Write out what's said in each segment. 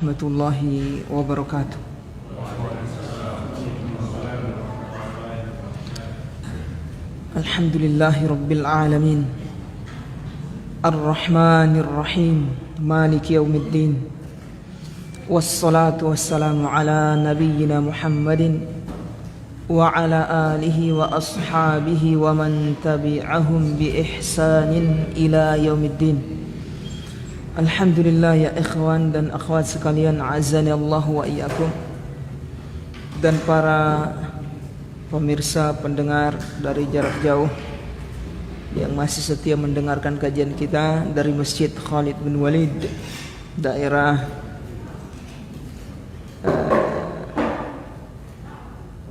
Warahmatullahi wabarakatuh. Alhamdulillahi rabbil alamin, Ar-Rahmanir Rahim, Maliki yaumiddin. Wassalatu wassalamu ala nabiyyina Muhammadin wa ala alihi wa ashabihi wa man tabi'ahum bi ihsanin ila yaumiddin. Alhamdulillah ya ikhwan dan akhwat sekalian, azani Allah wa iyyakum, dan para pemirsa pendengar dari jarak jauh yang masih setia mendengarkan kajian kita dari Masjid Khalid bin Walid, daerah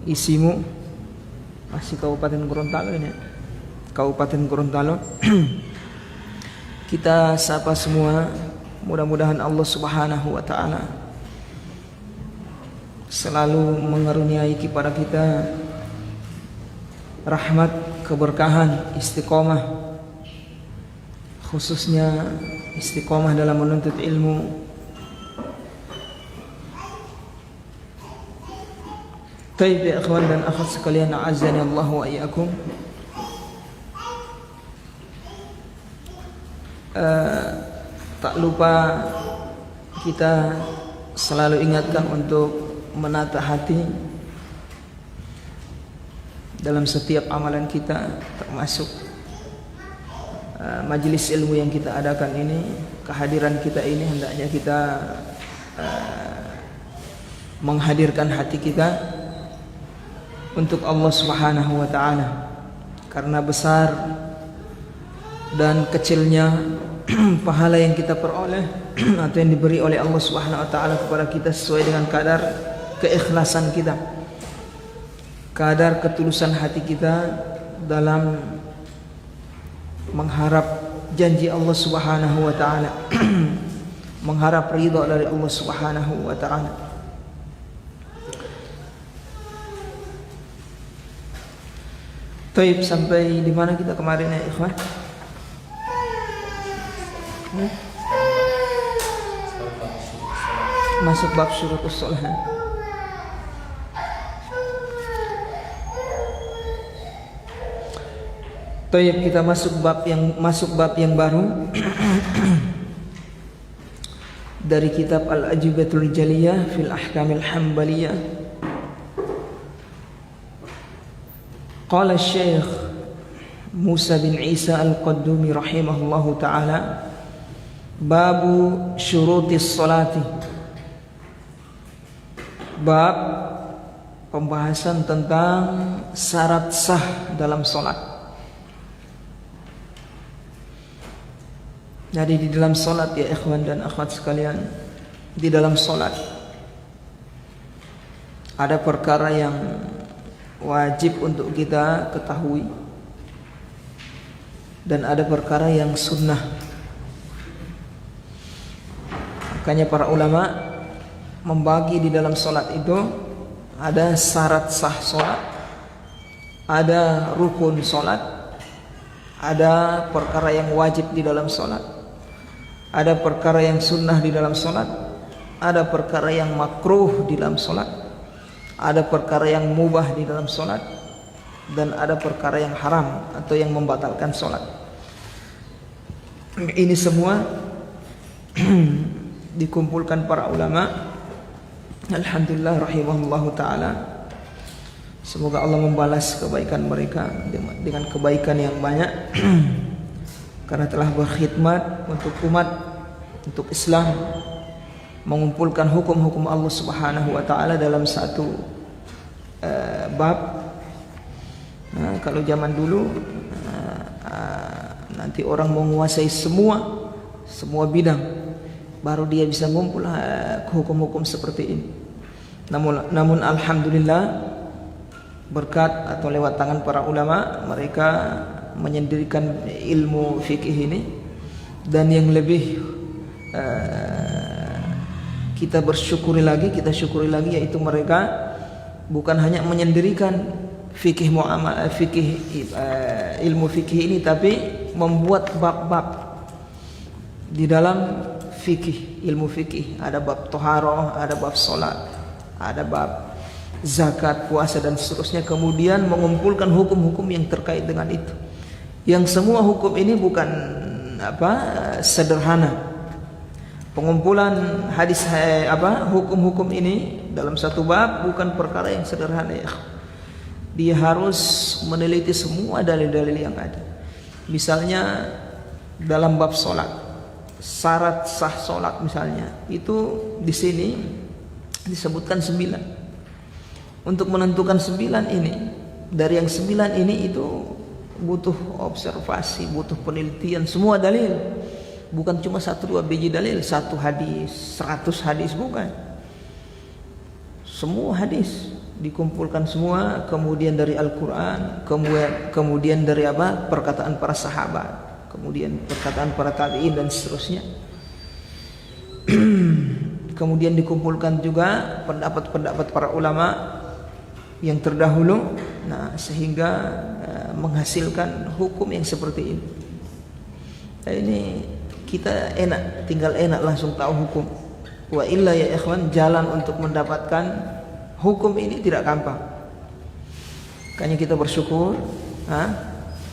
Isimu, masih Kabupaten Gorontalo ini, Kabupaten Gorontalo. Kita sapa semua, mudah-mudahan Allah Subhanahu wa taala selalu mengaruniai kepada kita rahmat, keberkahan, istiqomah, khususnya istiqomah dalam menuntut ilmu. Baik ya ikhwan dan akhwat sekalian, a'azzani Allah wa iyyakum. Tak lupa kita selalu ingatkan untuk menata hati dalam setiap amalan kita, termasuk majelis ilmu yang kita adakan ini. Kehadiran kita ini hendaknya kita menghadirkan hati kita untuk Allah Subhanahu wa taala, karena besar dan kecilnya pahala yang kita peroleh atau yang diberi oleh Allah Subhanahu wa taala kepada kita sesuai dengan kadar keikhlasan kita, kadar ketulusan hati kita dalam mengharap janji Allah Subhanahu wa taala, mengharap ridha dari Allah Subhanahu wa taala. Taib, sampai di mana kita kemarin ya ikhwan? Masuk bab syurutus shalah. Taib, kita masuk bab yang baru dari kitab Al-Ajibatul Jaliyah fil Ahkamil Hanbaliyah. Qala Syekh Musa bin Isa Al-Qaddumi rahimahullahu ta'ala, babu syurutis salati, bab pembahasan tentang syarat sah dalam salat. Jadi di dalam salat ya ikhwan dan akhwat sekalian, di dalam salat ada perkara yang wajib untuk kita ketahui dan ada perkara yang sunnah. Makanya para ulama membagi di dalam solat itu ada syarat sah solat, ada rukun solat, ada perkara yang wajib di dalam solat, ada perkara yang sunnah di dalam solat, ada perkara yang makruh di dalam solat, ada perkara yang mubah di dalam solat, dan ada perkara yang haram atau yang membatalkan solat. Ini semua dikumpulkan para ulama, alhamdulillah rahimahullahu ta'ala. Semoga Allah membalas kebaikan mereka dengan kebaikan yang banyak karena telah berkhidmat untuk umat, untuk Islam, mengumpulkan hukum-hukum Allah Subhanahu wa ta'ala dalam satu bab. Nah, kalau zaman dulu nanti orang menguasai semua bidang, baru dia bisa ngumpul hukum-hukum seperti ini. Namun alhamdulillah, berkat atau lewat tangan para ulama, mereka menyendirikan ilmu fikih ini. Dan yang lebih kita syukuri lagi yaitu mereka bukan hanya menyendirikan fikih muamalah, ilmu fikih ini, tapi membuat bab-bab di dalam fikih, ilmu fikih. Ada bab toharoh, ada bab sholat, ada bab zakat, puasa dan seterusnya. Kemudian mengumpulkan hukum-hukum yang terkait dengan itu. Yang semua hukum ini bukan sederhana. Pengumpulan hadis hukum-hukum ini dalam satu bab bukan perkara yang sederhana ya. Dia harus meneliti semua dalil-dalil yang ada. Misalnya dalam bab sholat, syarat sah sholat misalnya, itu di sini disebutkan 9. Untuk menentukan 9 ini, dari yang 9 ini itu butuh observasi, butuh penelitian, semua dalil. Bukan cuma 1-2 biji dalil, 1 hadis, 100 hadis, bukan. Semua hadis dikumpulkan semua, kemudian dari Al-Quran, kemudian dari perkataan para sahabat, kemudian perkataan para tabi'in dan seterusnya. Kemudian dikumpulkan juga pendapat-pendapat para ulama yang terdahulu, sehingga menghasilkan hukum yang seperti ini. Ini kita tinggal enak langsung tahu hukum. Wa illa ya ikhwan, jalan untuk mendapatkan hukum ini tidak gampang. Makanya kita bersyukur,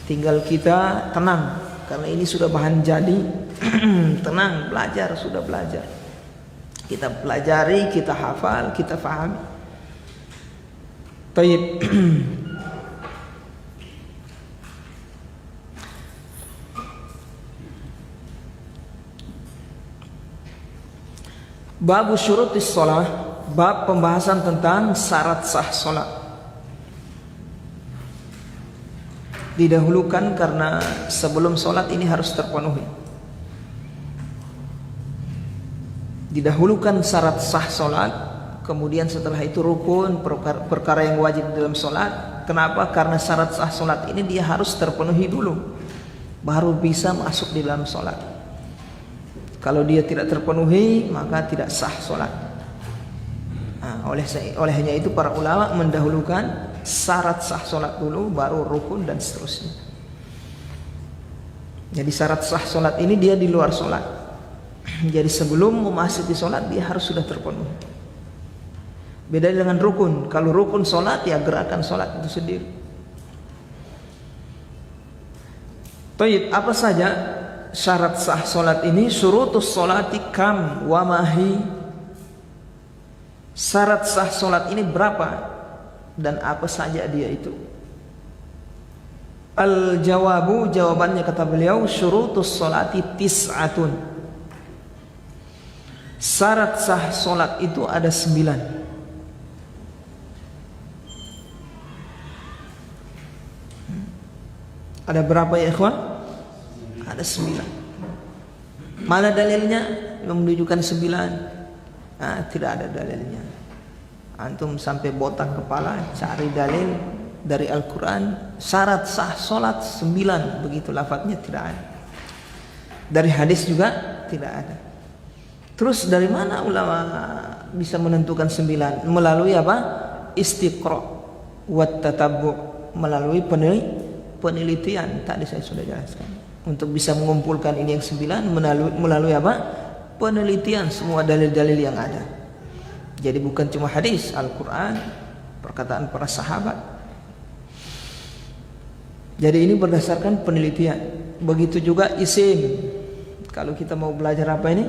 tinggal kita tenang karena ini sudah bahan jadi. Tenang, sudah belajar. Kita pelajari, kita hafal, kita fahami. Taib. Bab syurutis shalah, bab pembahasan tentang syarat sah salat. Didahulukan karena sebelum salat ini harus terpenuhi. Didahulukan syarat sah salat, kemudian setelah itu rukun, perkara yang wajib dalam salat. Kenapa? Karena syarat sah salat ini dia harus terpenuhi dulu, baru bisa masuk di dalam salat. Kalau dia tidak terpenuhi, maka tidak sah salat. Olehnya itu para ulama mendahulukan syarat sah salat dulu, baru rukun dan seterusnya. Jadi syarat sah salat ini dia di luar salat. Jadi sebelum memasuki salat dia harus sudah terpenuhi. Beda dengan rukun. Kalau rukun salat ya gerakan salat itu sendiri. Taib, apa saja syarat sah salat ini? Syurutus salati kam wa mahi. Syarat sah salat ini berapa dan apa saja dia itu? Al jawabu, jawabannya kata beliau, syurutus salati tis'atun. Syarat sah salat itu ada 9. Ada berapa ya ikhwan? Ada 9. Mana dalilnya menunjukkan 9? Tidak ada dalilnya. Antum sampai botak kepala cari dalil dari Al-Quran. Syarat sah salat 9, begitu lafadznya tidak ada. Dari hadis juga tidak ada. Terus dari mana ulama bisa menentukan 9? Melalui apa? Istiqra' wa tatabbu', melalui penelitian. Tadi saya sudah jelaskan. Untuk bisa mengumpulkan ini yang 9 melalui apa? Penelitian semua dalil-dalil yang ada. Jadi bukan cuma hadis, Al-Quran, perkataan para sahabat. Jadi ini berdasarkan penelitian. Begitu juga isim. Kalau kita mau belajar apa ini?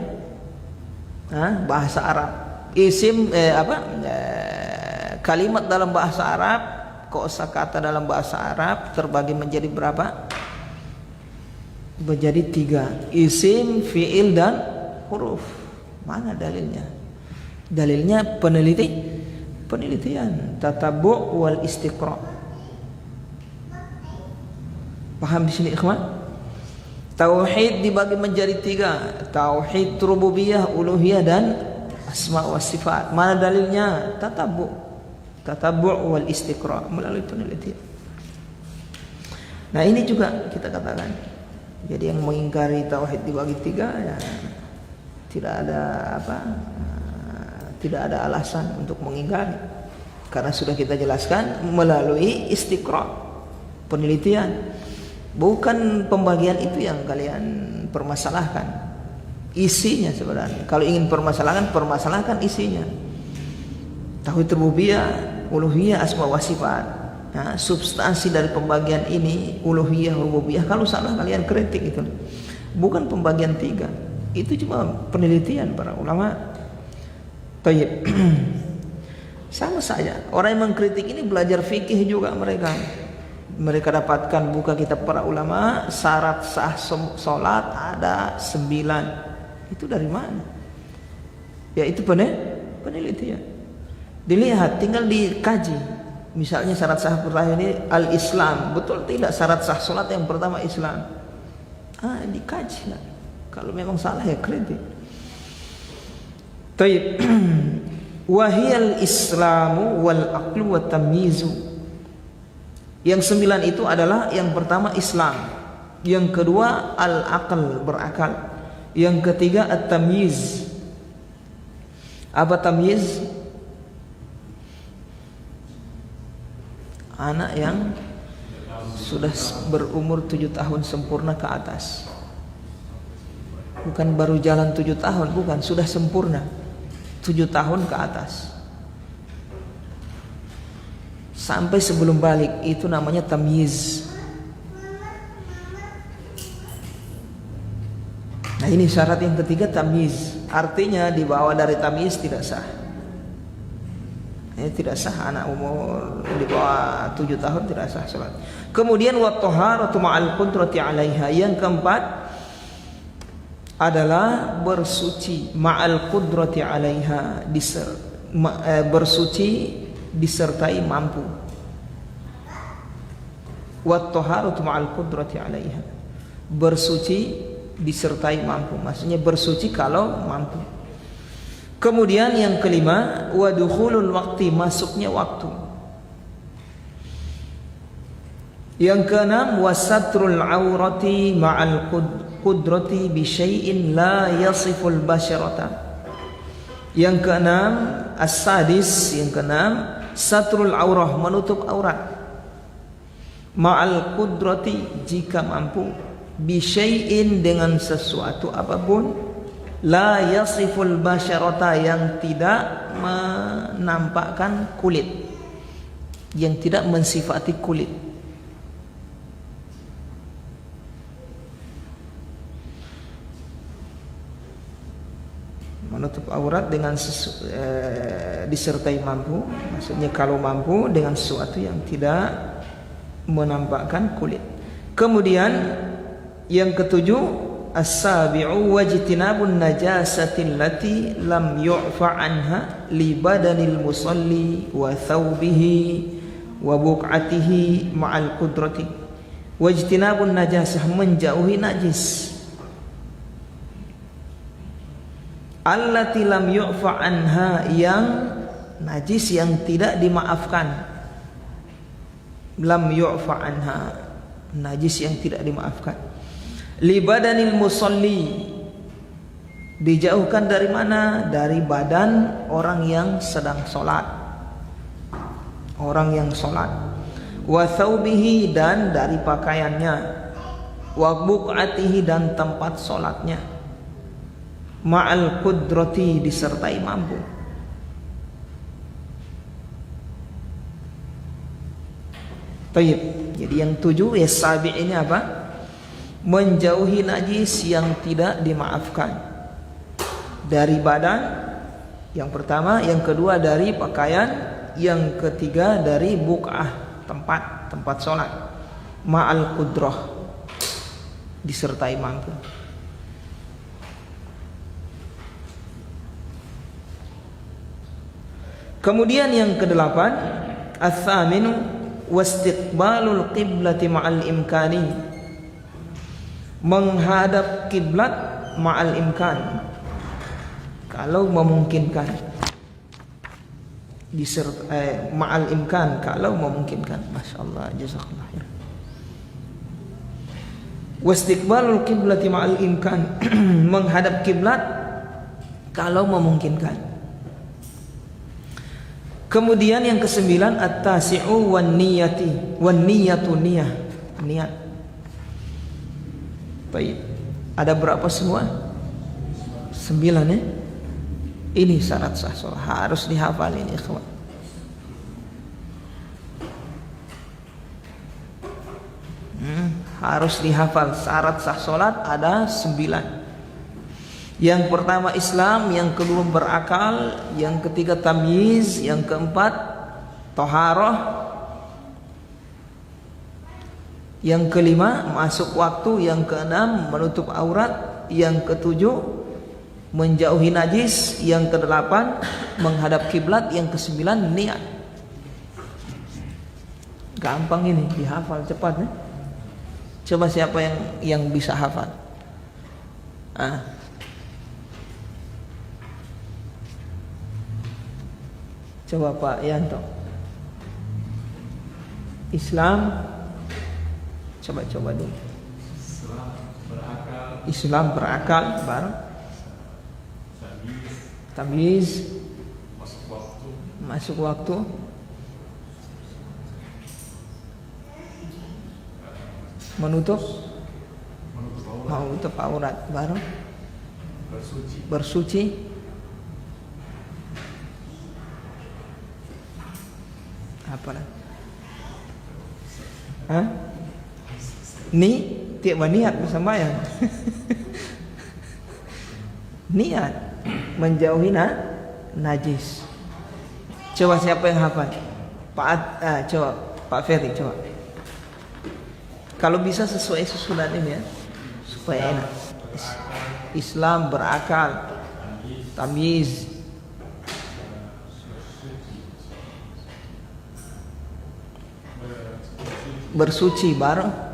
Bahasa Arab. Isim kalimat dalam bahasa Arab, kosakata dalam bahasa Arab terbagi menjadi berapa? Menjadi 3. Isim, fi'il dan huruf. Mana dalilnya? Dalilnya penelitian, tatabbu' wal istiqra'. Paham di sini ikhwan? Tauhid dibagi menjadi 3. Tauhid rububiyah, uluhiyah dan asma wa sifat. Mana dalilnya? Tatabbu' wal istiqra', melalui penelitian. Nah, ini juga kita katakan. Jadi yang mengingkari tauhid dibagi 3 ya tidak ada alasan untuk mengingkari. Karena sudah kita jelaskan melalui istiqra', penelitian. Bukan pembagian itu yang kalian permasalahkan. isinya sebenarnya. Kalau ingin permasalahkan isinya. Tauhid rububiyah, uluhiyah, asma wa sifat. Nah, substansi dari pembagian ini uluhiyah, rububiyah. Kalau salah kalian kritik itu. Bukan pembagian 3. Itu cuma penelitian para ulama. Tayyib. Sama saja. Orang yang mengkritik ini belajar fikih juga mereka. Mereka dapatkan buka kitab para ulama, syarat sah salat ada 9. Itu dari mana? Ya itu penelitian. Dilihat, tinggal dikaji. Misalnya syarat sah pertama ini al-Islam, betul tidak syarat sah salat yang pertama Islam? Dikaji lah. Kalau memang salah ya kritik. Taib. Wahiyal Islamu wal aqlu wa tamyizu. Yang 9 itu adalah yang pertama Islam, yang kedua al-aql, berakal, yang ketiga at-tamyiz. Apa tamyiz? Anak yang sudah berumur 7 tahun sempurna ke atas. Bukan baru jalan 7 tahun, bukan, sudah sempurna 7 tahun ke atas. Sampai sebelum balik, itu namanya tamyiz. Nah ini syarat yang ketiga, tamyiz. Artinya di bawah dari tamyiz tidak sah. Ini tidak sah, anak umur di bawah 7 tahun tidak sah salat. Kemudian wa taharatu ma'al qudrati 'alaiha. Yang keempat adalah bersuci ma'al qudrati 'alaiha, bersuci disertai mampu. Wa taharatu ma'al qudrati 'alaiha. Bersuci disertai mampu. Maksudnya bersuci kalau mampu. Kemudian yang kelima, wa dukhulul waqti, masuknya waktu. Yang keenam, wasatrul aurati ma'al qudrati bi syai'in la yasiful basyarata. Yang keenam, as-sadis, yang keenam, satrul aurah, menutup aurat. Ma'al qudrati, jika mampu, bi syai'in, dengan sesuatu apapun, la yasiful basyarata, yang tidak menampakkan kulit, yang tidak mensifati kulit. Menutup aurat dengan disertai mampu, maksudnya kalau mampu dengan sesuatu yang tidak menampakkan kulit. Kemudian yang ketujuh, as-sabi'u wajtinabun najasati allati lam yu'fa anha li badanil musalli wa thawbihi wa buq'atihi ma'al qudrati. Wajtinabun najasah, menjauhi najis. Allati lam yu'fa anha, yang najis yang tidak dimaafkan. Lam yu'fa anha, najis yang tidak dimaafkan. Li badanil musalli, dijauhkan dari mana? Dari badan orang yang sedang sholat, orang yang sholat. Wa thawbihi, dan dari pakaiannya. Wa buq'atihi, dan tempat sholatnya. Ma'al qudrati, disertai mampu. Tayyib. Jadi yang 7 ya sabi' ini apa? Menjauhi najis yang tidak dimaafkan dari badan, yang pertama, yang kedua dari pakaian, yang ketiga dari buq'ah, tempat sholat. Ma'al qudrah, disertai mampu. Kemudian yang kedelapan, ats-tsaminu wastiqbalul qiblati ma'al imkani, menghadap kiblat ma'al imkan, kalau memungkinkan. Ma'al imkan, kalau memungkinkan. Masyaallah, jazakallah khair. Wastiqbalul qiblati ma'al imkan, menghadap kiblat kalau memungkinkan. Kemudian yang kesembilan, at-tasi'u wan niyatu, niat. Baik. Ada berapa semua? 9 ya. Ini syarat sah sholat, harus dihafal ini ikhwan. Harus dihafal syarat sah sholat ada 9. Yang pertama Islam, yang kedua berakal, yang ketiga tamyiz, yang keempat toharoh, yang kelima masuk waktu, yang keenam menutup aurat, yang ketujuh menjauhi najis, yang kedelapan menghadap kiblat, yang kesembilan niat. Gampang ini dihafal cepat ya. Coba siapa yang bisa hafal? Coba Pak Yanto. Islam, coba dulu. Islam berakal, baru tamyiz, masuk waktu, menutup aurat, baru bersuci, apa lah? Tiap niat bersembahyang. Niat menjauhi najis. Coba siapa yang hafal? Coba Pak Ferry, coba. Kalau bisa sesuai susunan ini ya, supaya enak. Islam berakal, tamyiz, bersuci, baru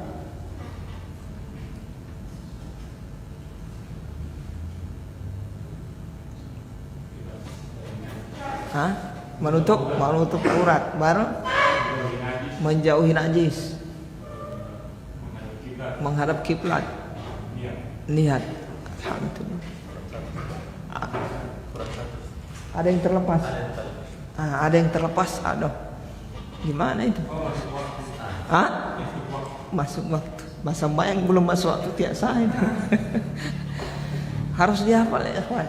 menutup aurat, baru menjauhi najis, menghadap kiblat, niat. Alhamdulillah. Ada yang terlepas? Ada yang terlepas. Aduh, gimana itu? Masuk waktu. Masa bayang belum masuk waktu tiap sah itu. Harus dihafal ya ikhwan.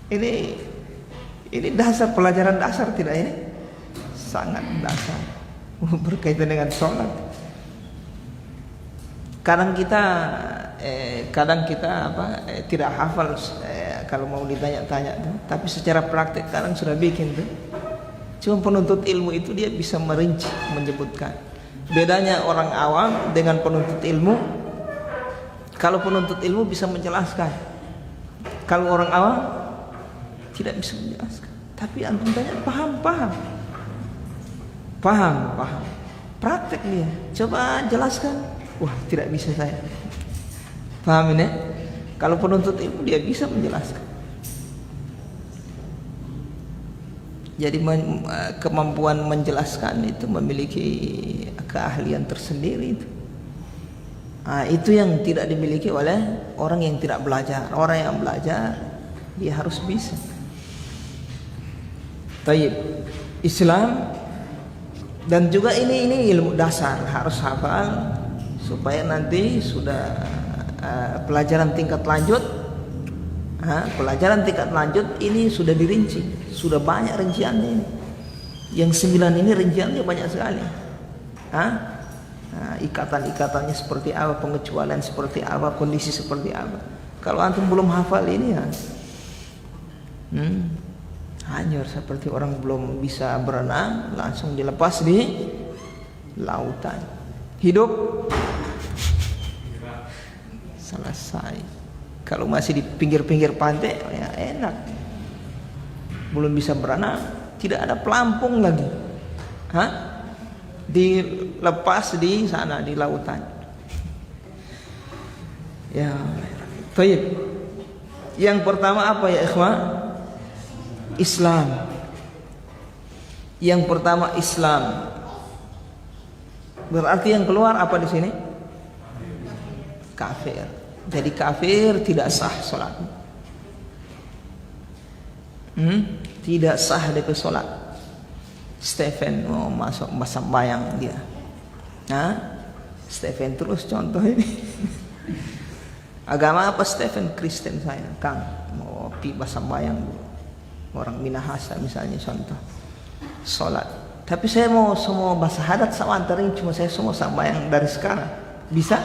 Ini dasar, pelajaran dasar tidak ini? Sangat dasar. Berkaitan dengan sholat. Kadang kita tidak hafal kalau mau ditanya-tanya tuh. Tapi secara praktek kadang sudah bikin tuh. Cuma penuntut ilmu itu dia bisa merinci, menyebutkan. Bedanya orang awam dengan penuntut ilmu. Kalau penuntut ilmu bisa menjelaskan. Kalau orang awam tidak bisa menjelaskan. Tapi antum tanya paham. Praktek dia. Coba jelaskan. Wah, tidak bisa saya. Paham ini? Kalau penuntut ilmu dia bisa menjelaskan. Jadi kemampuan menjelaskan itu memiliki keahlian tersendiri itu. Itu yang tidak dimiliki oleh orang yang tidak belajar. Orang yang belajar dia harus bisa. Taib. Islam dan juga ini ilmu dasar harus hafal supaya nanti sudah pelajaran tingkat lanjut. Pelajaran tingkat lanjut ini sudah dirinci, sudah banyak rinciannya ini. Yang 9 ini rinciannya banyak sekali. Ikatan-ikatannya seperti apa, pengecualian seperti apa, kondisi seperti apa. Kalau antum belum hafal ini ya, hanyur seperti orang belum bisa berenang langsung dilepas di lautan. Hidup selesai. Kalau masih di pinggir-pinggir pantai ya enak. Belum bisa berenang, tidak ada pelampung lagi. Dilepas di sana di lautan. Ya, baik. Yang pertama apa ya ikhwan? Islam. Yang pertama Islam. Berarti yang keluar apa di sini? Kafir. Jadi kafir tidak sah sholat. Tidak sah dia sholat. Stephen mau masuk masa bayang dia. Stephen terus contoh ini. Agama apa Stephen? Kristen saya, Kang. Mau piba sambayang dulu. Orang Minahasa misalnya contoh. Sholat. Tapi saya mau semua syahadat sama antarin, cuma saya semua sambayang dari sekarang. Bisa?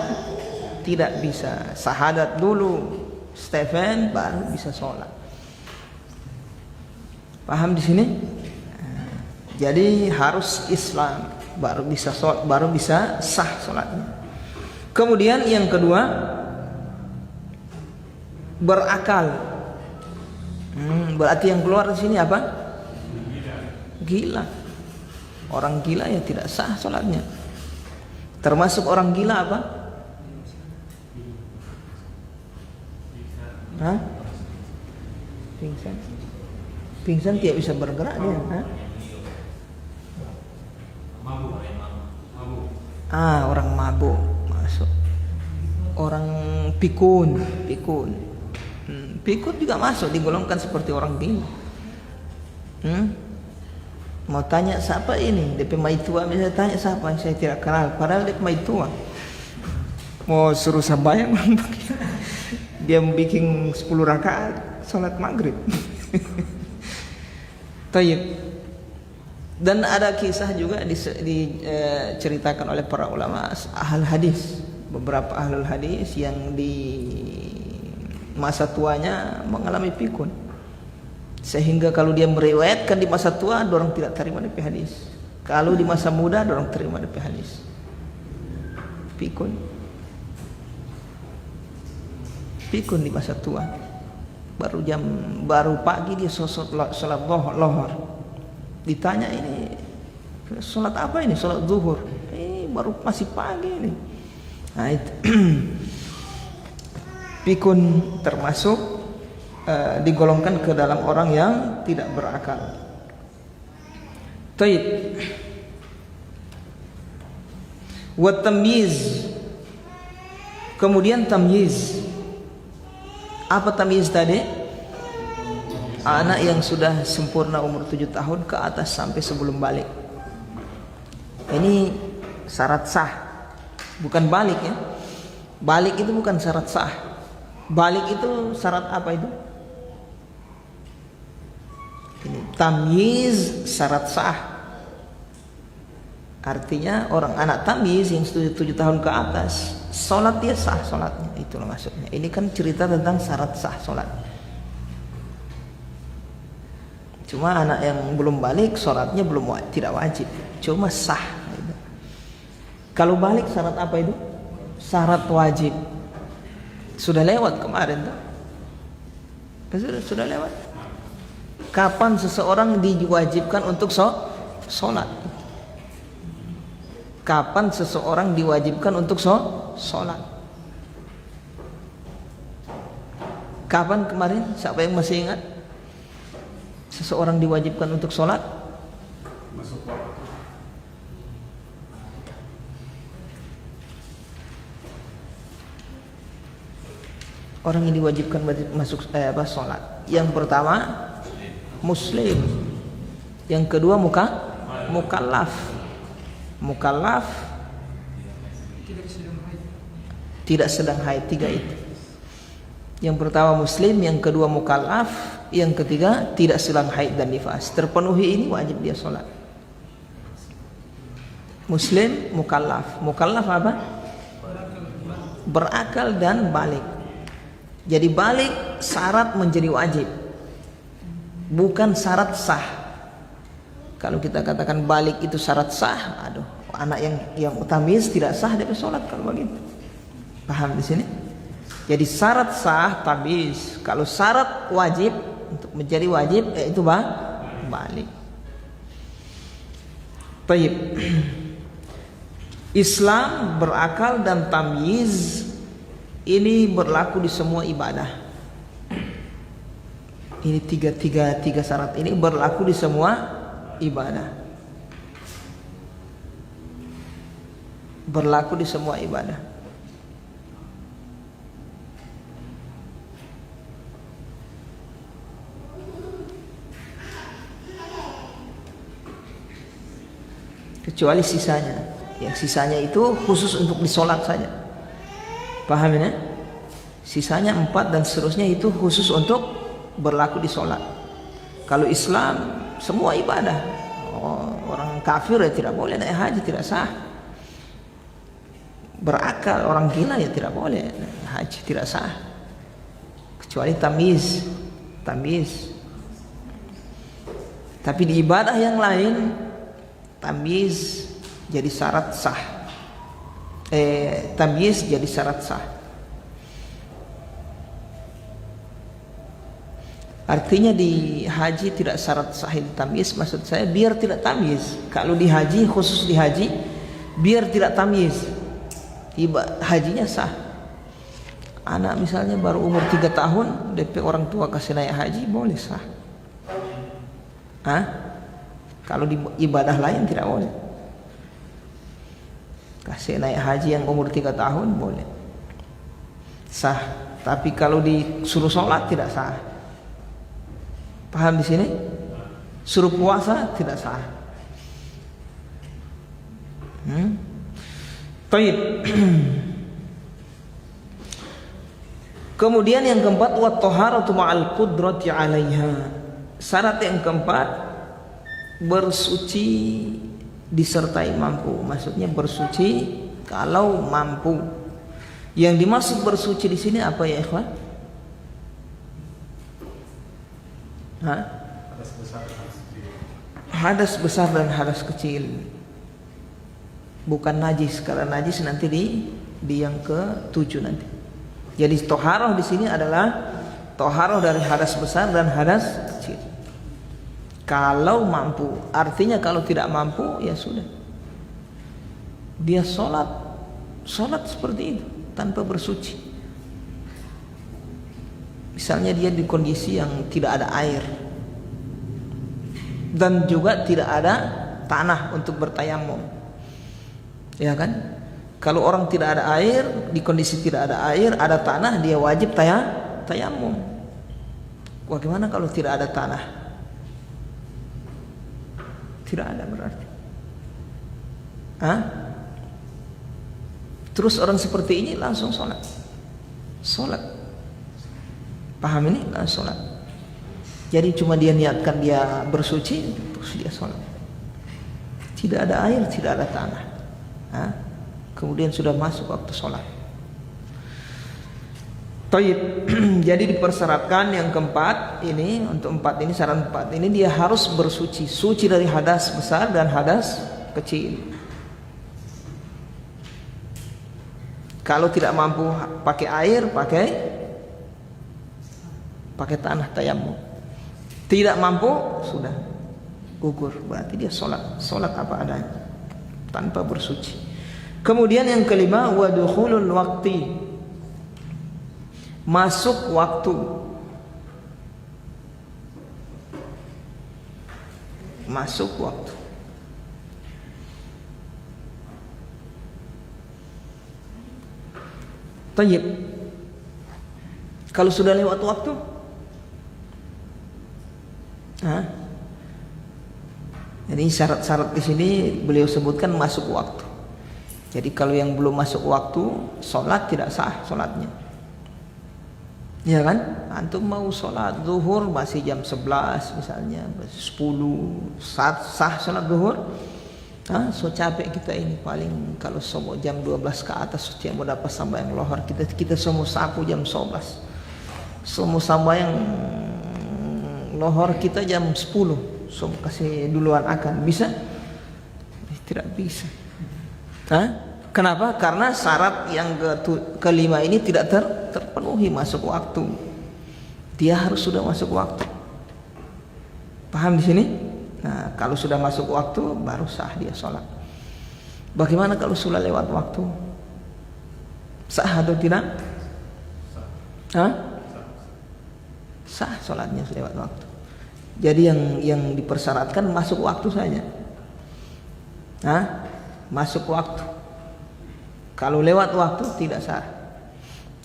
Tidak bisa. Syahadat dulu Stephen baru bisa sholat. Paham di sini? Jadi harus Islam baru bisa sholat, baru bisa sah sholatnya. Kemudian yang kedua, berakal. Berarti yang keluar di sini apa? Gila. Orang gila ya tidak sah sholatnya. Termasuk orang gila apa? Hah? Pingsan. Pingsan tidak bisa bergerak dia. Hah? Orang mabuk masuk. Orang pikun. Pikun juga masuk, digolongkan seperti orang gila. Mau tanya siapa ini? DP Maitua misalnya, tanya siapa, saya tidak kenal. Padahal DP Maitua. Mau suruh sambayang, dia bikin 10 rakaat salat maghrib. Tayyib. Dan ada kisah juga diceritakan oleh para ulama ahli hadis. Beberapa ahli hadis yang di masa tuanya mengalami pikun. Sehingga kalau dia meriwayatkan di masa tua, orang tidak terima DP hadis. Kalau di masa muda, orang terima DP hadis. Pikun di masa tua. Baru pagi dia sholat lohor. Ditanya ini sholat apa ini? Sholat zuhur. Baru masih pagi ini. Nah itu. Pikun termasuk digolongkan ke dalam orang yang tidak berakal. Taib. Wa tamyiz. Kemudian tamyiz. Apa tamyiz tadi? Anak yang sudah sempurna umur 7 tahun ke atas sampai sebelum balik. Ini syarat sah. Bukan balik ya. Balik itu bukan syarat sah. Balik itu syarat apa itu? Tamyiz syarat sah. Artinya orang anak tamyiz yang 7 tahun ke atas, sholat dia sah sholatnya. Itulah maksudnya. Ini kan cerita tentang syarat sah sholat. Cuma anak yang belum balik sholatnya tidak wajib, cuma sah. Kalau balik syarat apa itu? Syarat wajib. Sudah lewat kemarin tuh. Sudah lewat. Kapan seseorang diwajibkan untuk sholat? Kapan seseorang diwajibkan untuk sholat? Kapan kemarin? Siapa yang masih ingat? Seseorang diwajibkan untuk sholat? Orang yang diwajibkan masuk sholat. Yang pertama Muslim. Yang kedua mukallaf. Mukallaf tidak sedang haid. 3 itu. Yang pertama Muslim, yang kedua mukallaf, yang ketiga tidak sedang haid dan nifas. Terpenuhi ini wajib dia sholat. Muslim, mukallaf. Mukallaf apa? Berakal dan balik. Jadi balik syarat menjadi wajib, bukan syarat sah. Kalau kita katakan balik itu syarat sah, aduh, anak yang tamyiz tidak sah dia sholat kalau begitu. Paham di sini? Jadi syarat sah tamyiz. Kalau syarat wajib untuk menjadi wajib yaitu balik. Baik. Islam, berakal dan tamyiz ini berlaku di semua ibadah. Ini tiga syarat ini berlaku di semua ibadah. Berlaku di semua ibadah. Kecuali sisanya. Yang sisanya itu khusus untuk disolat saja. Paham ini? Sisanya 4 dan seterusnya itu khusus untuk berlaku di sholat. Kalau Islam semua ibadah. Orang kafir ya tidak boleh naik haji, tidak sah. Berakal orang gila ya tidak boleh haji, tidak sah. Kecuali tamyiz. Tapi di ibadah yang lain tamyiz jadi syarat sah. Tamyiz jadi syarat sah. Artinya di haji tidak syarat sahih tamyiz, maksud saya biar tidak tamyiz. Kalau di haji, khusus di haji, biar tidak tamyiz, hajinya sah. Anak misalnya baru umur 3 tahun, DP orang tua kasih naik haji, boleh sah. Kalau di ibadah lain tidak boleh. Kasih naik haji yang umur 3 tahun boleh sah. Tapi kalau disuruh sholat tidak sah. Paham di sini? Suruh puasa tidak sah. Baik. Kemudian yang keempat, wa taharatu ma'al qudrati 'alaiha. Syarat yang keempat, bersuci disertai mampu. Maksudnya bersuci kalau mampu. Yang dimaksud bersuci di sini apa ya, ikhwan? Hadas besar dan hadas kecil. Bukan najis, karena najis nanti di yang ke-7 nanti. Jadi toharoh di sini adalah toharoh dari hadas besar dan hadas kecil. Kalau mampu, artinya kalau tidak mampu ya sudah. Dia sholat seperti itu tanpa bersuci. Misalnya dia di kondisi yang tidak ada air dan juga tidak ada tanah untuk bertayamum, ya kan? Kalau orang tidak ada air, di kondisi tidak ada air, ada tanah, dia wajib tayamum. Bagaimana kalau tidak ada tanah? Tidak ada berarti. Terus orang seperti ini langsung sholat. Paham ini? Sholat. Jadi cuma dia niatkan dia bersuci, terus dia sholat. Tidak ada air, tidak ada tanah. Kemudian sudah masuk waktu sholat. Taib. Jadi dipersyaratkan yang keempat ini, untuk 4 ini, syarat 4 ini dia harus bersuci, suci dari hadas besar dan hadas kecil. Kalau tidak mampu pakai air, pakai tanah tayamum. Tidak mampu, sudah gugur, berarti dia sholat apa adanya tanpa bersuci. Kemudian yang kelima, wa dukhulul waqti, masuk waktu. Masuk waktu. Tayyib. Kalau sudah lewat waktu, jadi syarat-syarat di sini beliau sebutkan masuk waktu. Jadi kalau yang belum masuk waktu, sholat tidak sah sholatnya. Ya kan? Antum mau sholat zuhur masih jam 11 misalnya, 10 sah sholat zuhur. So capek kita ini, paling kalau semua jam 12 ke atas setiap mau dapat sambayang lohor, kita semua sapu jam 11. Semua sambayang lohor kita jam 10. Semua kasih duluan akan bisa? Tidak bisa. Kenapa? Karena syarat yang kelima ini tidak terpenuhi masuk waktu. Dia harus sudah masuk waktu. Paham di sini? Nah, kalau sudah masuk waktu baru sah dia sholat. Bagaimana kalau sudah lewat waktu? Sah atau tidak? Sah sholatnya lewat waktu. Jadi yang dipersyaratkan masuk waktu saja. Masuk waktu. Kalau lewat waktu tidak sah.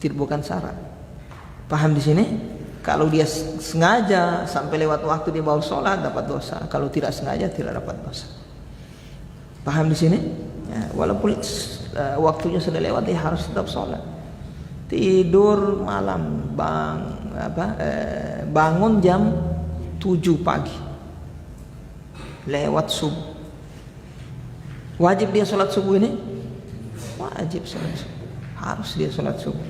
Bukan syarat. Paham di sini? Kalau dia sengaja sampai lewat waktu dia baru sholat, dapat dosa. Kalau tidak sengaja tidak dapat dosa. Paham di sini? Ya, walaupun waktunya sudah lewat dia harus tetap sholat. tidur malam, bangun jam 7 pagi lewat subuh. Wajib dia sholat subuh ini? Wajib sholat subuh, harus dia sholat subuh.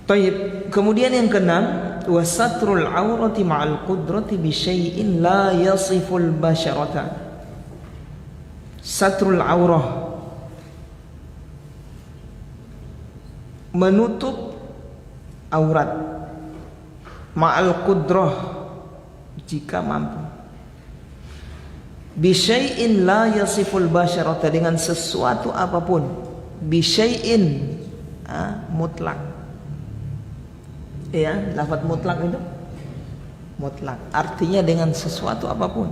Taib. Kemudian yang keenam, wasatrul aurati ma'al qudrati bi syai'in la yasiful basharata. Satrul aurah, menutup aurat, ma'al qudrah, jika mampu, bi syai'in la yasiful basharata, dengan sesuatu apapun, bi syai'in mutlak. Ya, lafaz mutlak itu mutlak, artinya dengan sesuatu apapun.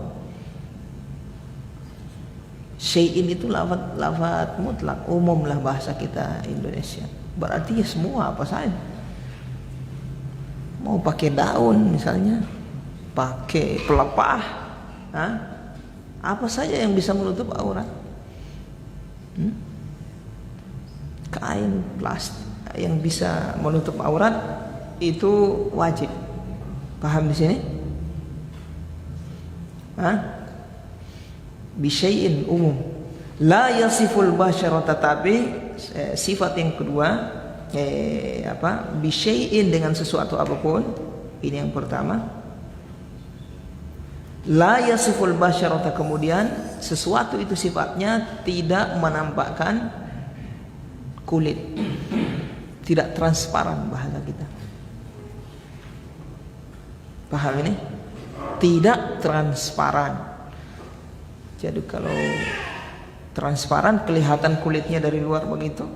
Syai'in itu lafaz mutlak, umum lah bahasa kita Indonesia. Berarti ya semua, apa saja. Mau pakai daun misalnya, pakai pelepah, apa saja yang bisa menutup aurat. Kain, plastik yang bisa menutup aurat itu wajib. Paham di sini? Bisyai'in umum. La yasiful basyara, tetapi sifat yang kedua bisyai'in, dengan sesuatu apapun. Ini yang pertama. La yasiful basyara, kemudian sesuatu itu sifatnya tidak menampakkan kulit, tidak transparan bahasa kita. Paham ini? Tidak transparan. Jadi kalau transparan, kelihatan kulitnya dari luar begitu,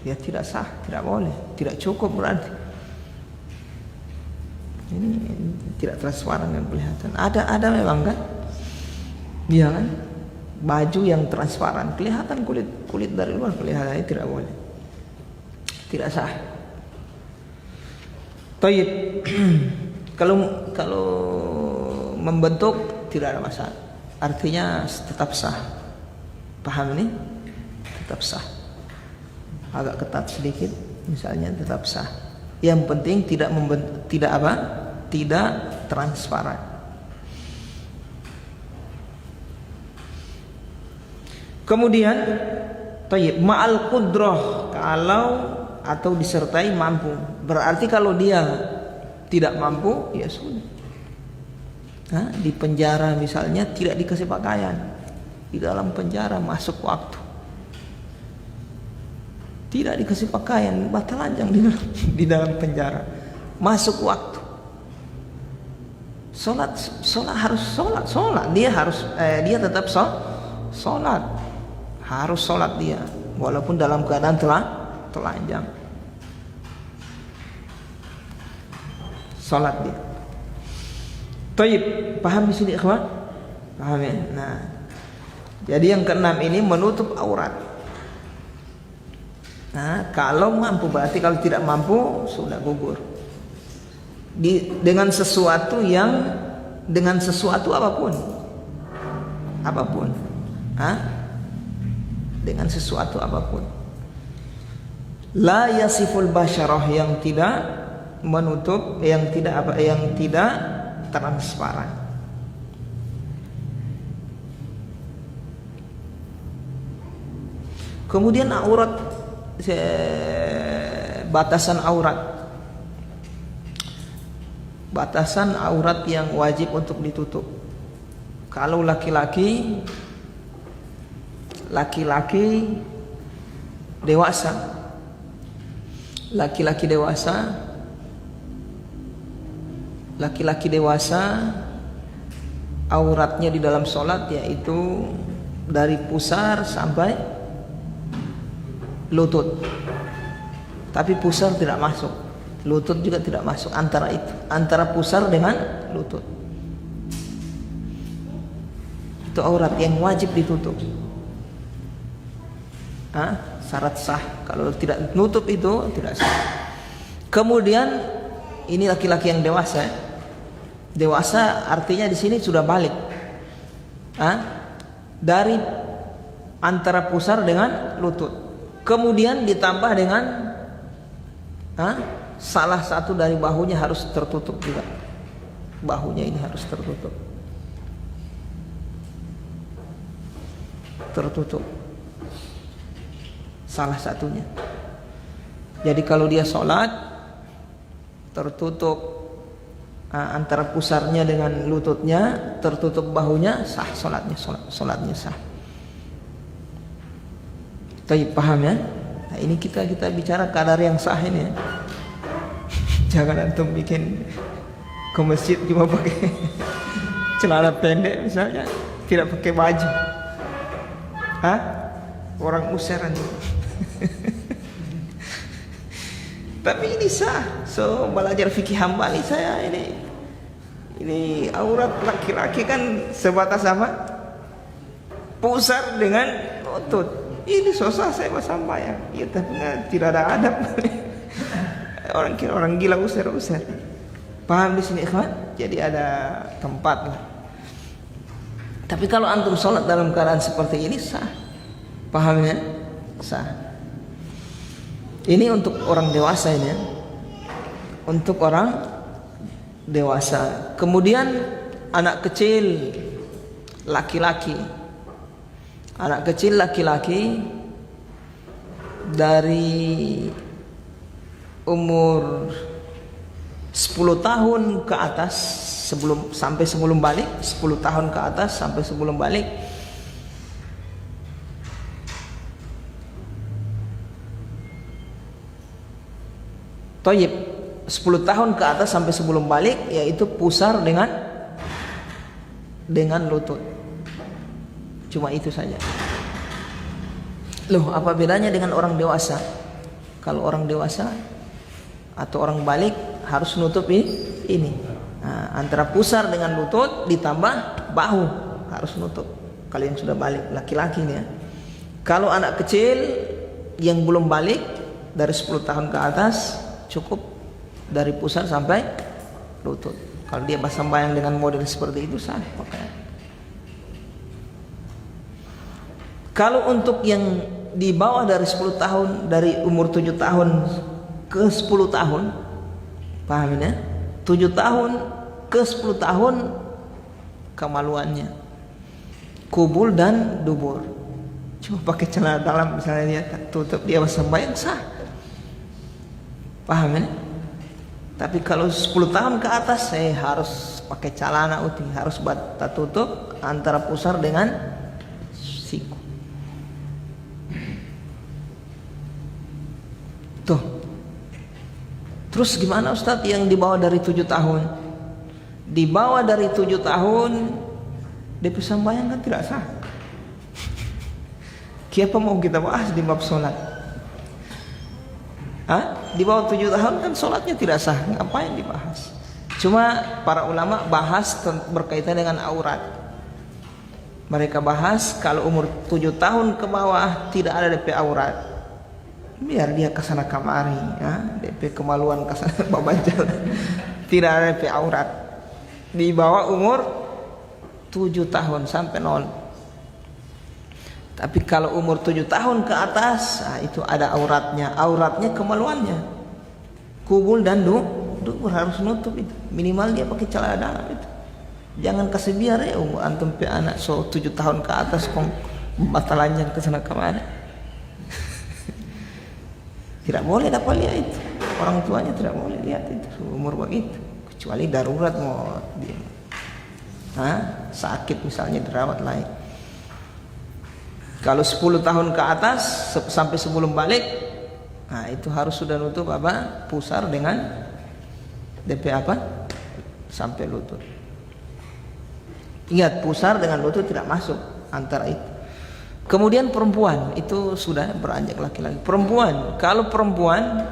ya tidak sah, tidak boleh, tidak cukup berarti. Ini tidak transparan dan kelihatan. Ada memang kan? Iya kan? Baju yang transparan, kelihatan kulit dari luar, kelihatan, tidak boleh, tidak sah. Taib. Kalau membentuk tidak ada masalah, artinya tetap sah. Paham ini? Tetap sah. Agak ketat sedikit, misalnya tetap sah. Yang penting tidak transparan. Kemudian, tayyib, ma'al qudrah, kalau atau disertai mampu. Berarti kalau dia tidak mampu, ya sudah. Di penjara misalnya tidak dikasih pakaian, di dalam penjara masuk waktu, tidak dikasih pakaian, batalanjang di dalam penjara, masuk waktu. Sholat harus sholat. Dia tetap sholat, harus sholat dia, walaupun dalam keadaan telanjang. Salat dia. Taib, paham di sini ikhwan? Paham ya? Nah, jadi yang keenam ini menutup aurat. Nah, kalau mampu, berarti kalau tidak mampu sudah gugur. Dengan sesuatu apapun. Dengan sesuatu apapun. La yasiful basyarah, yang tidak menutup, yang tidak transparan. Kemudian aurat, batasan aurat yang wajib untuk ditutup. Kalau laki-laki dewasa, laki-laki dewasa auratnya di dalam sholat yaitu dari pusar sampai lutut, tapi pusar tidak masuk, lutut juga tidak masuk, antara pusar dengan lutut. Itu aurat yang wajib ditutup. Syarat sah. Kalau tidak nutup itu tidak sah. Kemudian ini laki-laki yang dewasa. Dewasa artinya di sini sudah balik. Dari antara pusar dengan lutut. Kemudian ditambah dengan salah satu dari bahunya harus tertutup juga. Bahunya ini harus tertutup. Tertutup. Salah satunya. Jadi kalau dia sholat tertutup antara pusarnya dengan lututnya, tertutup bahunya, sah sholatnya sah. Baik, paham ya? Nah, ini kita bicara kadar yang sah ini ya. Jangan antum bikin ke masjid cuma pakai celana pendek misalnya, tidak pakai baju. Orang usir aja. Tapi ini sah. So belajar fikih Hambali saya ini aurat laki-laki kan sebatas apa? Pusar dengan lutut. Ini susah saya bersampaian. Ya tapi tidak ada adab. Orang gila usir. Paham di sini ikhwan? Jadi ada tempat lah. Tapi kalau antum sholat dalam keadaan seperti ini sah. Pahamnya? Sah. Ini untuk orang dewasa ini ya. Untuk orang dewasa. Kemudian anak kecil laki-laki. Anak kecil laki-laki dari umur 10 tahun ke atas sebelum balik, 10 tahun ke atas sampai sebelum balik. Toyib, 10 tahun ke atas sampai sebelum balik, yaitu pusar dengan lutut. Cuma itu saja. Loh, apa bedanya dengan orang dewasa? Kalau orang dewasa atau orang balik harus nutupi ini. Antara pusar dengan lutut ditambah bahu harus nutup. Kalian sudah balik laki-laki nih ya. Kalau anak kecil yang belum balik dari 10 tahun ke atas cukup dari pusar sampai lutut. Kalau dia bersambayang dengan model seperti itu sah pakaian. Kalau untuk yang di bawah dari 10 tahun, dari umur 7 tahun ke 10 tahun, paham ya? 7 tahun ke 10 tahun kemaluannya kubul dan dubur. Cuma pakai celana dalam misalnya dia tutup, dia bersambayang sah. Paham ya? Tapi kalau 10 tahun ke atas saya harus pakai celana utuh, harus tutup antara pusar dengan siku. Tuh. Terus gimana Ustadz yang di bawah dari 7 tahun? Di bawah dari 7 tahun dia bersambayang kan tidak sah. Siapa mau kita bahas di bab sholat? Di bawah 7 tahun kan sholatnya tidak sah. Ngapain dibahas? Cuma para ulama bahas berkaitan dengan aurat. Mereka bahas kalau umur 7 tahun ke bawah tidak ada DP aurat. Biar dia kesana kamari, DP kemaluan kesana babajal. Tidak ada DP aurat. Di bawah umur 7 tahun sampai 0. Tapi kalau umur 7 tahun ke atas, itu ada auratnya. Auratnya kemaluannya. Kubul dan dubur harus nutup itu. Minimal dia pakai celana dalam itu. Jangan kasih biar ya antum pe anak 7 tahun ke atas kong batalannya kesana kamari. Tidak boleh dapat lihat itu. Orang tuanya tidak boleh lihat itu umur begitu. Kecuali darurat mau dia. Sakit misalnya dirawat lain. Kalau 10 tahun ke atas sampai sebelum balik, itu harus sudah nutup pusar dengan DP sampai lutut. Ingat, pusar dengan lutut tidak masuk antara itu. Kemudian perempuan itu sudah beranjak laki-laki. Perempuan, kalau perempuan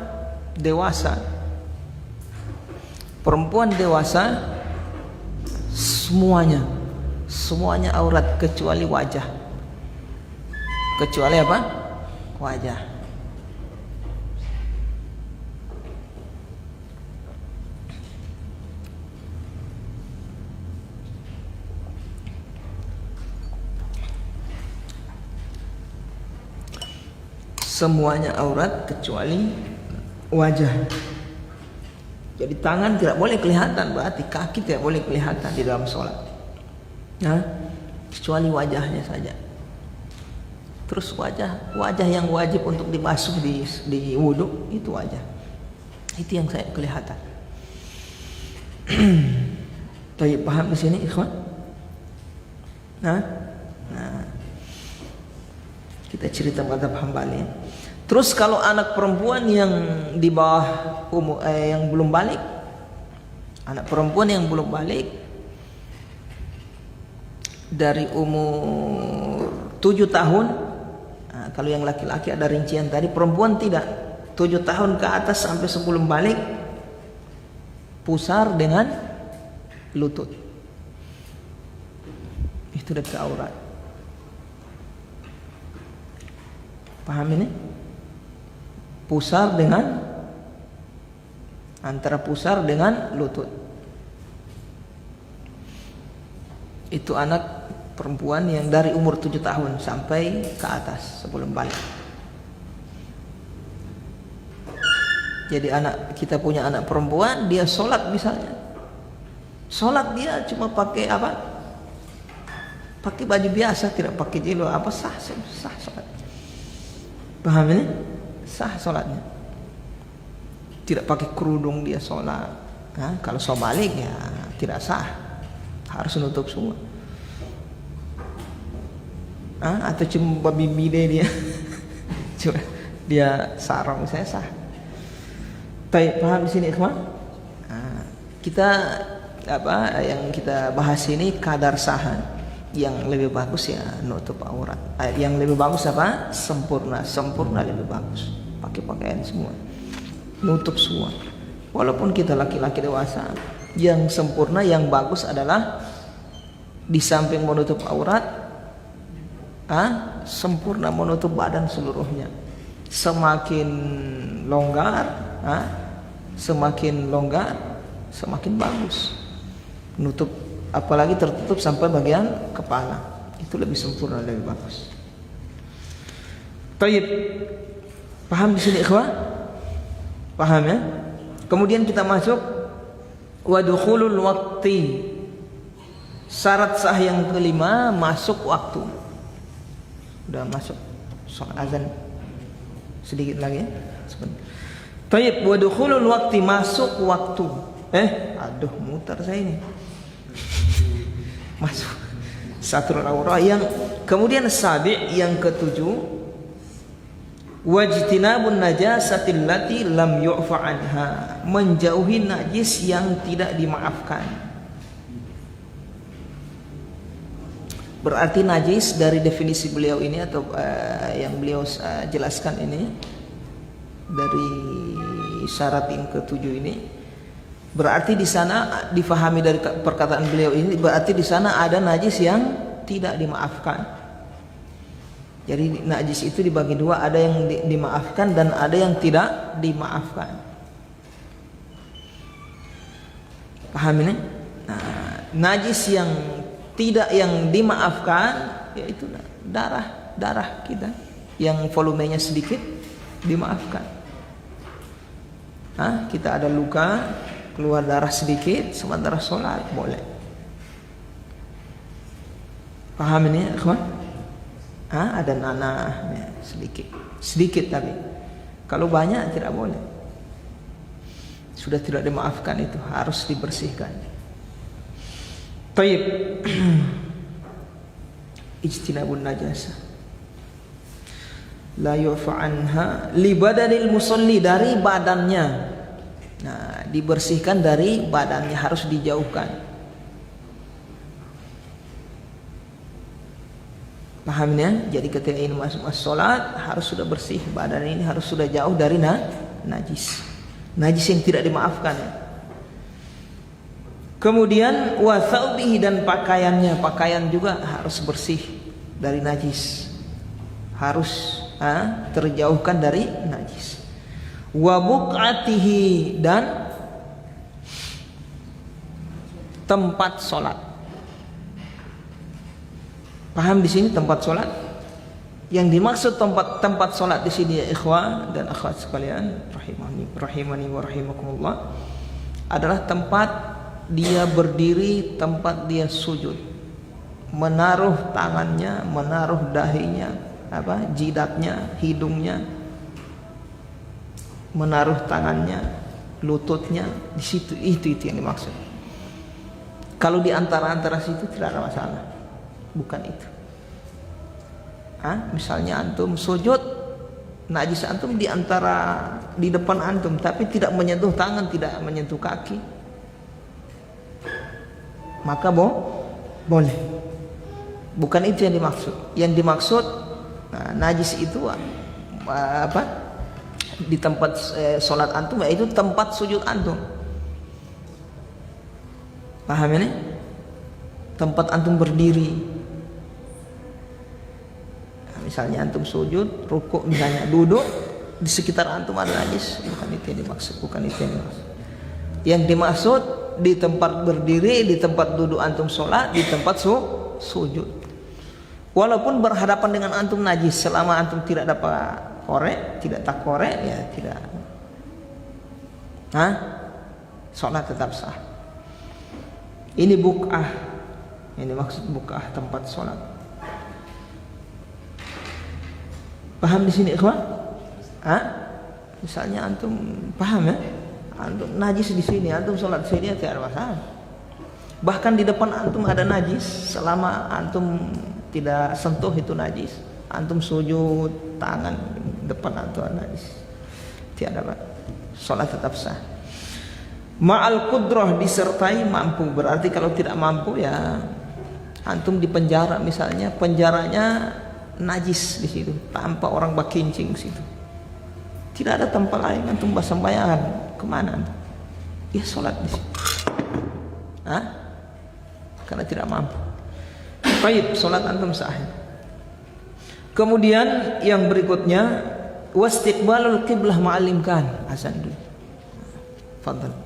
dewasa semuanya aurat kecuali wajah. Kecuali apa? Wajah. Semuanya aurat kecuali wajah. Jadi tangan tidak boleh kelihatan, berarti kaki tidak boleh kelihatan di dalam sholat. Nah, kecuali wajahnya saja. Terus wajah yang wajib untuk dibasuh di wudhu itu wajah. Itu yang saya kelihatan. Baik, paham di sini, ikhwan? Nah, kita cerita mazhab Hambali. Terus kalau anak perempuan yang di bawah umur, yang belum balik, anak perempuan yang belum balik dari umur 7 tahun, nah, kalau yang laki-laki ada rincian tadi, perempuan tidak, 7 tahun ke atas sampai sebelum balik pusar dengan lutut, itu dekat aurat. Paham ini? Pusar dengan, antara pusar dengan lutut. Itu anak perempuan yang dari umur 7 tahun sampai ke atas sebelum balik. Jadi kita punya anak perempuan, dia sholat misalnya, sholat dia cuma pakai apa? Pakai baju biasa, tidak pakai jilbab, apa sah sholat. Paham ini? Sah sholatnya. Tidak pakai kerudung dia sholat. Nah, kalau balik ya tidak sah, harus nutup semua. Atau cuma babi bide dia, cuma dia sarong, saya sah. Baik, paham di sini, ikhwan? Kita yang kita bahas ini kadar sah. Yang lebih bagus ya nutup aurat. Yang lebih bagus apa? Sempurna lebih bagus. Pakai pakaian semua, nutup semua. Walaupun kita laki-laki dewasa, yang sempurna, yang bagus adalah di samping menutup aurat, sempurna menutup badan seluruhnya. Semakin longgar, semakin bagus. Nutup, apalagi tertutup sampai bagian kepala, itu lebih sempurna, lebih bagus. Baik, paham di sini, ikhwah? Paham ya? Kemudian kita masuk wa dukhulul waqti. Syarat sah yang kelima, masuk waktu. Udah masuk sholat azan sedikit lagi ya. Baik, wa dukhulul waqti, masuk waktu. Aduh, mutar saya ini. Masuk satrul aurah. Yang kemudian sabi', yang ketujuh, wajtinabun najasatil lati lam yu'fa anha, menjauhi najis yang tidak dimaafkan. Berarti najis dari definisi beliau ini atau yang beliau jelaskan ini dari syarat yang ketujuh ini, berarti di sana difahami dari perkataan beliau ini, berarti di sana ada najis yang tidak dimaafkan. Jadi najis itu dibagi dua, ada yang dimaafkan dan ada yang tidak dimaafkan. Paham ini? Nah, najis yang dimaafkan yaitu darah kita yang volumenya sedikit, dimaafkan. Kita ada luka, keluar darah sedikit, sementara sholat boleh. Paham ini, ikhwan? Ada nanah ya, sedikit tapi kalau banyak tidak boleh. Sudah tidak dimaafkan, itu harus dibersihkan. Baik. Ijtinabun najasa la yu'fa anha li badanil musalli, dari badannya. Nah, dibersihkan dari badannya, harus dijauhkan. Pahamnya? Jadi ketika ini masuk sholat harus sudah bersih, badan ini harus sudah jauh dari najis yang tidak dimaafkan. Kemudian wa thawbihi, dan pakaiannya, pakaian juga harus bersih dari najis, harus terjauhkan dari najis. Wa buq'atihi, dan tempat sholat. Paham di sini tempat sholat? Yang dimaksud tempat salat di sini ya ikhwah dan akhwat sekalian, rahimani wa rahimakumullah, adalah tempat dia berdiri, tempat dia sujud, menaruh tangannya, menaruh dahinya, jidatnya, hidungnya, menaruh tangannya, lututnya di situ. Itu yang dimaksud. Kalau di antara situ tidak ada masalah, bukan itu. Misalnya antum sujud, najis antum di depan antum, tapi tidak menyentuh tangan, tidak menyentuh kaki, maka boleh. Bukan itu yang dimaksud. Yang dimaksud najis itu di tempat sholat antum, yaitu tempat sujud antum. Paham ini? Tempat antum berdiri. Misalnya antum sujud, rukuk, misalnya duduk, di sekitar antum ada najis, bukan itu yang dimaksud. Yang dimaksud di tempat berdiri, di tempat duduk antum sholat, di tempat sujud. Walaupun berhadapan dengan antum najis, selama antum tidak dapat korek, tidak tak korek, ya tidak. Sholat tetap sah. Ini buk'ah, yang dimaksud buk'ah, tempat sholat. Paham di sini ikhwan? Misalnya antum paham ya? Antum najis di sini, antum sholat di sini, tidak ada masalah. Bahkan di depan antum ada najis, selama antum tidak sentuh itu najis, antum sujud, tangan depan antum ada najis, tidak ada, sholat tetap sah. Ma'al qudrah, disertai mampu. Berarti kalau tidak mampu ya antum di penjara misalnya, penjaranya najis di situ, tanpa orang bakincing di situ, tidak ada tempat lain antum bersembahyang, kemana antum? Ya sholat di situ. Karena tidak mampu. Baik, sholat antum sah. Kemudian yang berikutnya, wastiqbalul qiblah ma'al imkan. Azan dulu. Fadhal.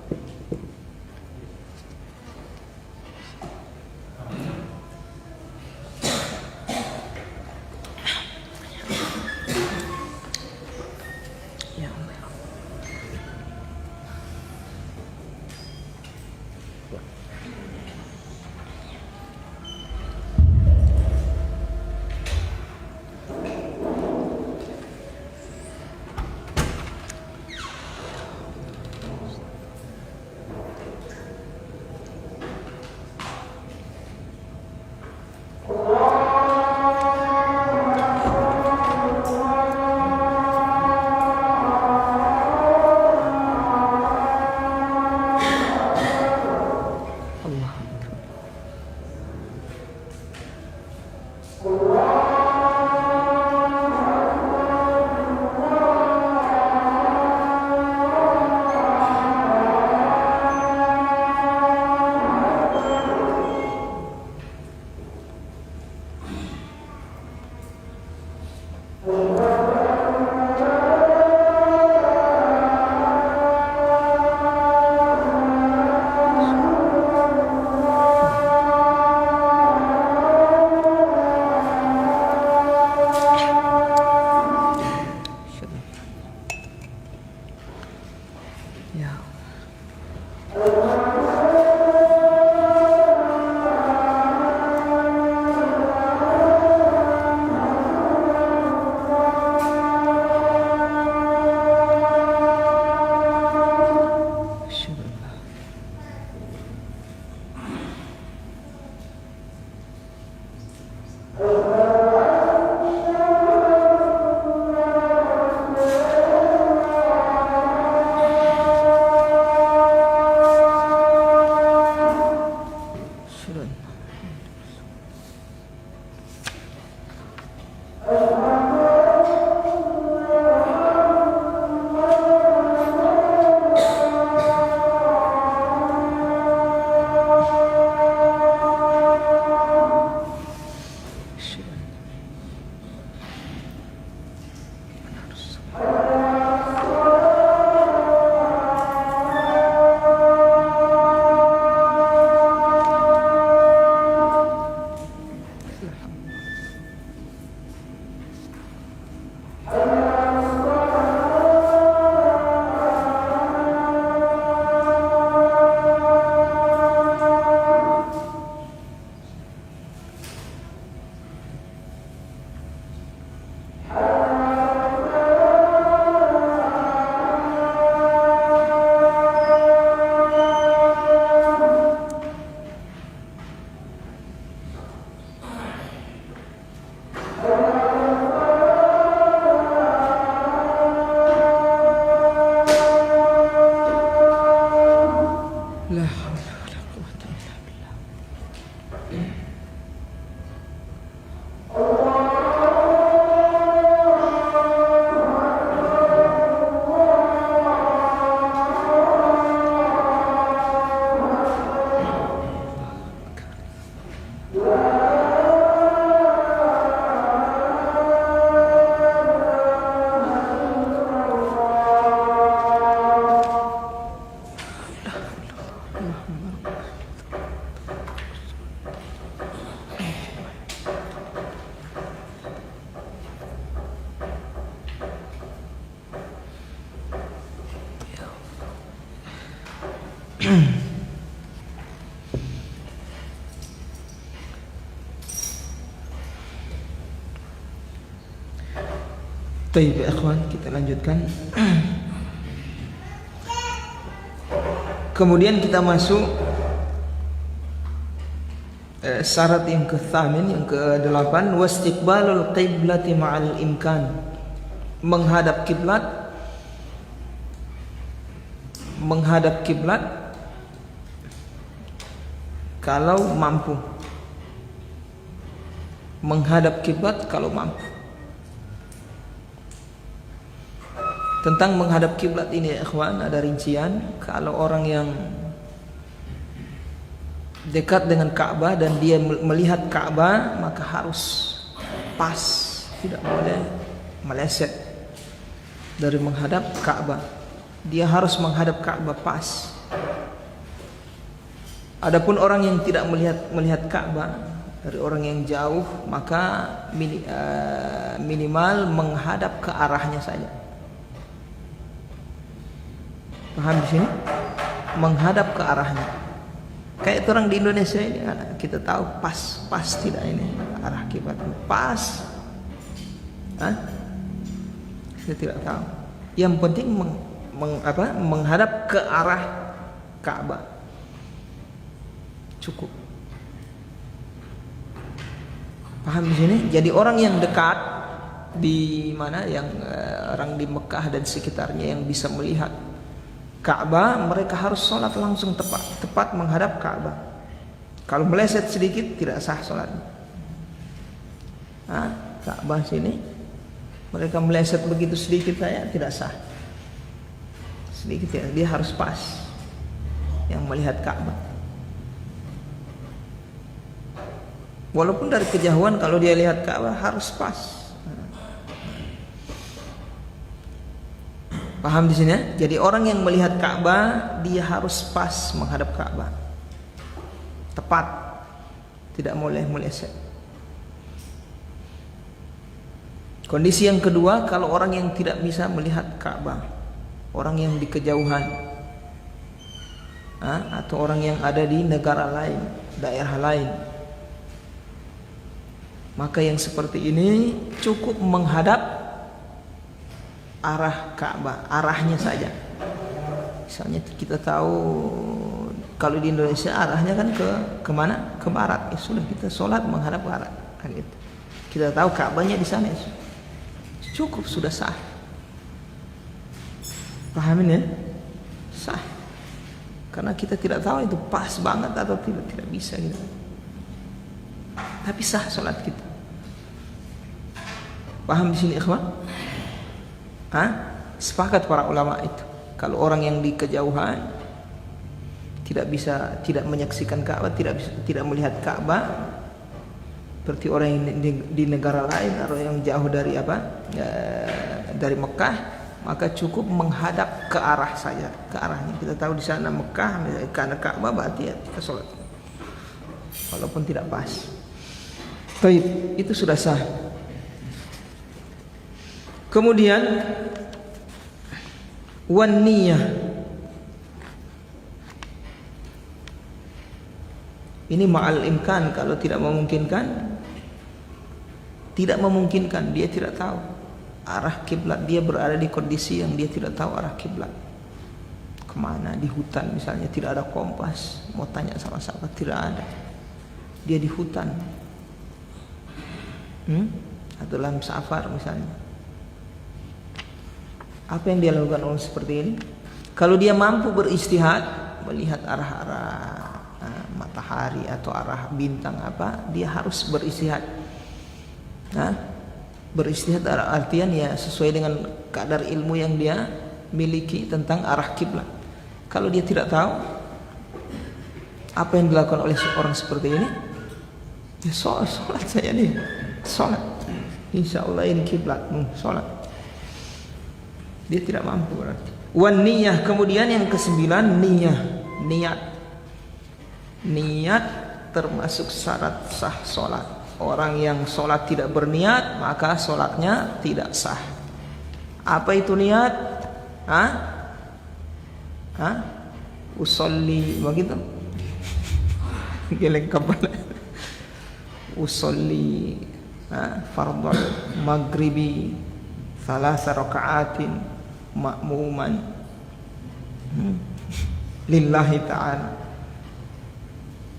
Baik ya ikhwan, kita lanjutkan. Kemudian kita masuk syarat yang ke-8, yang ke-8, wastiqbalul qiblati ma'al imkan. Menghadap kiblat, kalau mampu. Menghadap kiblat kalau mampu. Tentang menghadap kiblat ini ya ikhwan, ada rincian. Kalau orang yang dekat dengan Ka'bah dan dia melihat Ka'bah, maka harus pas, tidak boleh meleset dari menghadap Ka'bah. Dia harus menghadap Ka'bah pas. Adapun orang yang tidak melihat Ka'bah, dari orang yang jauh, maka minimal menghadap ke arahnya saja. Paham di sini? Menghadap ke arahnya. Kayak orang di Indonesia ini, kita tahu pas tidak ini arah kiblat pas. Saya tidak tahu. Yang penting menghadap ke arah Ka'bah. Cukup. Paham di sini? Jadi orang yang dekat di mana, yang orang di Mekah dan sekitarnya yang bisa melihat Ka'bah, mereka harus sholat langsung tepat menghadap Ka'bah. Kalau meleset sedikit tidak sah sholatnya. Ka'bah sini, mereka meleset begitu sedikit saja tidak sah. Sedikit ya, dia harus pas yang melihat Ka'bah. Walaupun dari kejauhan, kalau dia lihat Ka'bah harus pas. Paham di sini ya? Jadi orang yang melihat Ka'bah, dia harus pas menghadap Ka'bah. Tepat. Tidak boleh meleset. Kondisi yang kedua, kalau orang yang tidak bisa melihat Ka'bah, orang yang di kejauhan, atau orang yang ada di negara lain, daerah lain, maka yang seperti ini cukup menghadap arah Ka'bah, arahnya saja. Misalnya kita tahu kalau di Indonesia arahnya kan ke mana? Ke barat. Ya sudah, kita sholat menghadap barat, kan gitu. Kita tahu Ka'bahnya di sana, ya cukup, sudah sah. Pahamin ya? Sah. Karena kita tidak tahu itu pas banget atau tidak bisa gitu. Tapi sah sholat kita. Paham di sini ikhwan? Sepakat para ulama itu. Kalau orang yang di kejauhan tidak menyaksikan Ka'bah, tidak melihat Ka'bah, seperti orang yang di negara lain atau yang jauh dari dari Mekah, maka cukup menghadap ke arah saja, ke arahnya. Kita tahu di sana Mekah, karena Ka'bah berarti ya kita sholat, walaupun tidak pas. Baik, itu sudah sah. Kemudian wan niyah. Ini ma'al imkan, kalau tidak memungkinkan, dia tidak tahu arah kiblat, dia berada di kondisi yang dia tidak tahu arah kiblat. Kemana? Di hutan misalnya, tidak ada kompas, mau tanya sama sahabat, tidak ada. Dia di hutan, atau dalam safar misalnya. Apa yang dia lakukan orang seperti ini? Kalau dia mampu beristihad, melihat arah-arah matahari atau arah bintang apa, dia harus beristihad. Nah, beristihad artian ya sesuai dengan kadar ilmu yang dia miliki tentang arah kiblat. Kalau dia tidak tahu apa yang dilakukan oleh seorang seperti ini, ya sholat saja dia, sholat. Insya Allah ini kiblat, sholat. Dia tidak mampu berarti. Wan niyah, kemudian yang kesembilan niat termasuk syarat sah sholat. Orang yang sholat tidak berniat maka sholatnya tidak sah. Apa itu niat? Usolli begitu. Geleng kepala. Usolli fardhu maghribi thalatha raka'atin ma'muman lillahi ta'ala.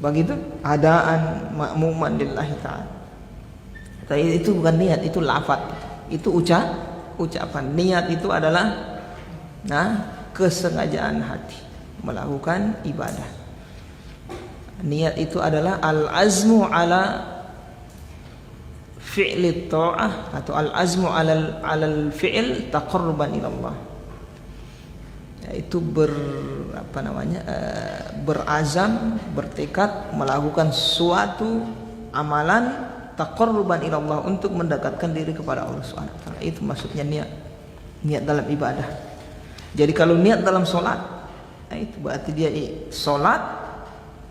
Begitu, adaan ma'muman lillahi ta'ala. Tapi itu bukan niat, itu lafaz. Itu ucapan. Niat itu adalah kesengajaan hati melakukan ibadah. Niat itu adalah al-azmu ala fi'li ta'ah atau al-azmu ala fi'il taqarruban ila Allah. Yaitu berazam, bertekad melakukan suatu amalan taqarruban ila Allah untuk mendekatkan diri kepada Allah Subhanahu wa taala. Itu maksudnya niat dalam ibadah. Jadi kalau niat dalam salat, itu berarti dia salat,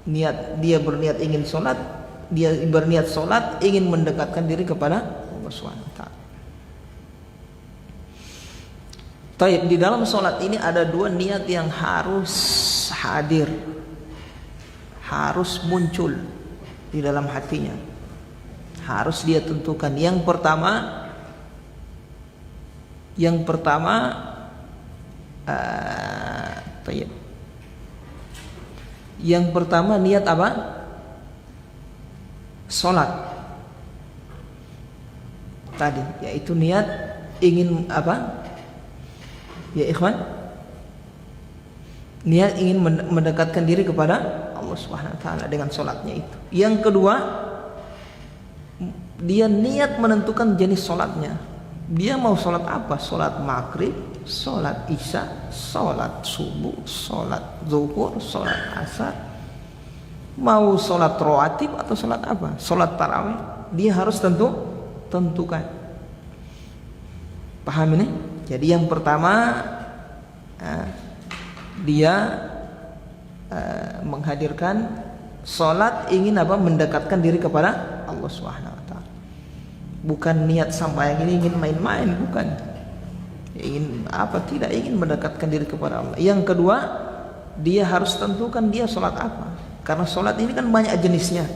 dia berniat ingin salat, dia berniat salat ingin mendekatkan diri kepada Allah Subhanahu wa taala. Taib, di dalam salat ini ada dua niat yang harus hadir, harus muncul di dalam hatinya, harus dia tentukan. Yang pertama taib. Yang pertama niat apa? Salat tadi, yaitu niat ingin apa? Ya ikhwan, niat ingin mendekatkan diri kepada Allah Subhanahu wa taala dengan salatnya itu. Yang kedua, dia niat menentukan jenis salatnya. Dia mau salat apa? Salat maghrib, salat isya, salat subuh, salat zuhur, salat asar. Mau salat rawatib atau salat apa? Salat tarawih. Dia harus tentukan. Paham ini? Jadi yang pertama dia menghadirkan salat ingin apa? Mendekatkan diri kepada Allah Subhanahu wa taala. Bukan niat sampai yang ini ingin main-main, bukan. Ingin apa? Tidak ingin mendekatkan diri kepada Allah. Yang kedua, dia harus tentukan dia salat apa. Karena salat ini kan banyak jenisnya.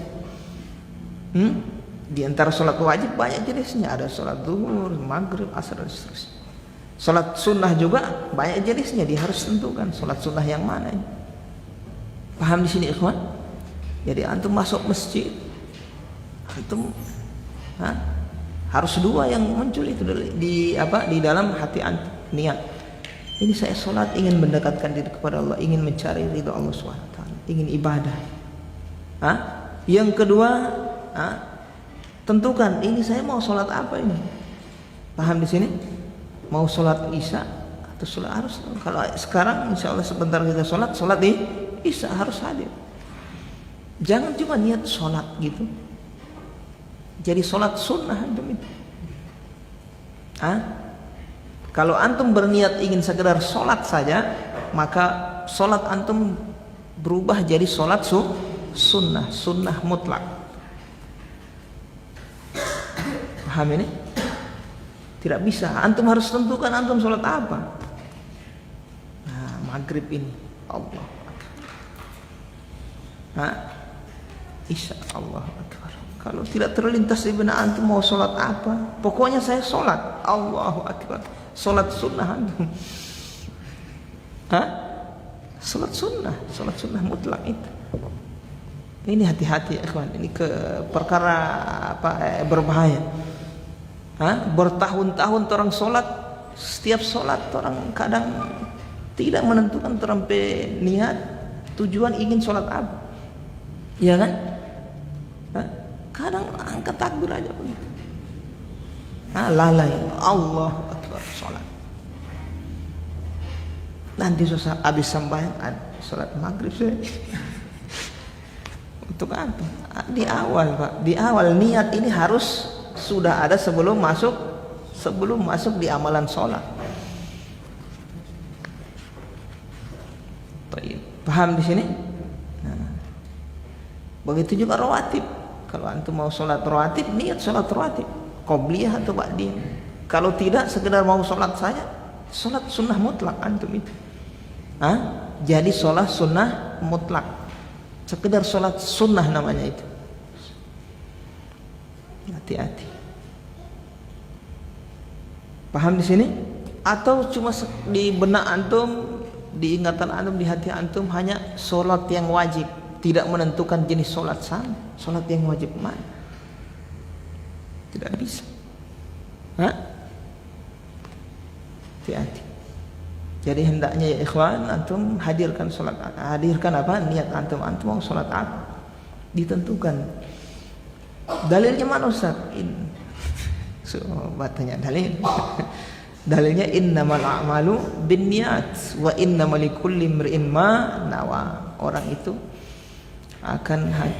Di antara salat wajib banyak jenisnya. Ada salat zuhur, maghrib, asar dan seterusnya. Salat sunnah juga banyak jenisnya. Dia harus tentukan salat sunnah yang mana. Paham di sini ikhwan? Jadi antum masuk masjid, antum harus dua yang muncul itu di dalam hati antum, niat. Ini saya salat ingin mendekatkan diri kepada Allah, ingin mencari ridha Allah SWT, ingin ibadah. Yang kedua, tentukan ini saya mau salat apa ini. Paham di sini? Mau salat isya atau salat harus. Kalau sekarang insya Allah sebentar kita salat di isya harus hadir. Jangan cuma niat salat gitu. Jadi salat sunnah antum itu. Kalau antum berniat ingin sekedar salat saja, maka salat antum berubah jadi salat sunnah mutlak. Paham ini? Tidak bisa. Antum harus tentukan antum salat apa. Maghrib ini Allah Akbar. Isya Allah Akbar. Kalau tidak terlintas di benak antum mau salat apa, pokoknya saya salat Allahu Akbar. Salat sunnah antum. Salat sunnah mutlak itu. Ini hati-hati ya ikhwan, ini perkara berbahaya. Bertahun-tahun orang salat, setiap salat orang kadang tidak menentukan terampe niat tujuan ingin salat apa. Iya kan? Hah? Kadang angkat takbir aja begitu. Lalai, Allah Akbar, sholat. Nanti susah habis sembahyang sholat maghrib saya. Untuk apa? Di awal Pak, di awal niat ini harus sudah ada sebelum masuk di amalan sholat. Paham di sini? Nah, begitu juga rawatib. Kalau antum mau sholat rawatib, niat sholat rawatib, qobliyah atau ba'diyah. Kalau tidak, sekedar mau sholat saja, sholat sunnah mutlak antum itu. Jadi sholat sunnah mutlak, sekedar sholat sunnah namanya itu. Hati-hati. Paham di sini? Atau cuma di benak antum, di ingatan antum, di hati antum hanya sholat yang wajib, tidak menentukan jenis sholat sama. Sholat yang wajib mana? Tidak bisa. Hati-hati. Jadi hendaknya ya ikhwan, antum hadirkan sholat, hadirkan apa? Niat antum mau sholat apa? Ditentukan. Dalilnya mana Ustaz? Batanya dalil. Dalilnya innamal a'malu binniyat wa innamal likulli imri'in ma nawa. Orang itu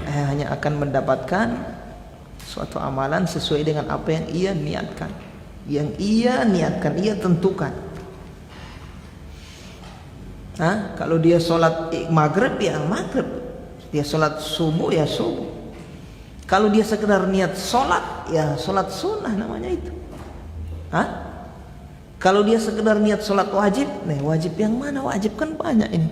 hanya akan mendapatkan suatu amalan sesuai dengan apa yang ia niatkan. Yang ia niatkan, ia tentukan. Kalau dia sholat maghrib ya maghrib, dia sholat subuh ya subuh. Kalau dia sekedar niat sholat ya sholat sunnah namanya itu. Kalau dia sekedar niat sholat wajib, wajib yang mana? Wajib kan banyak ini.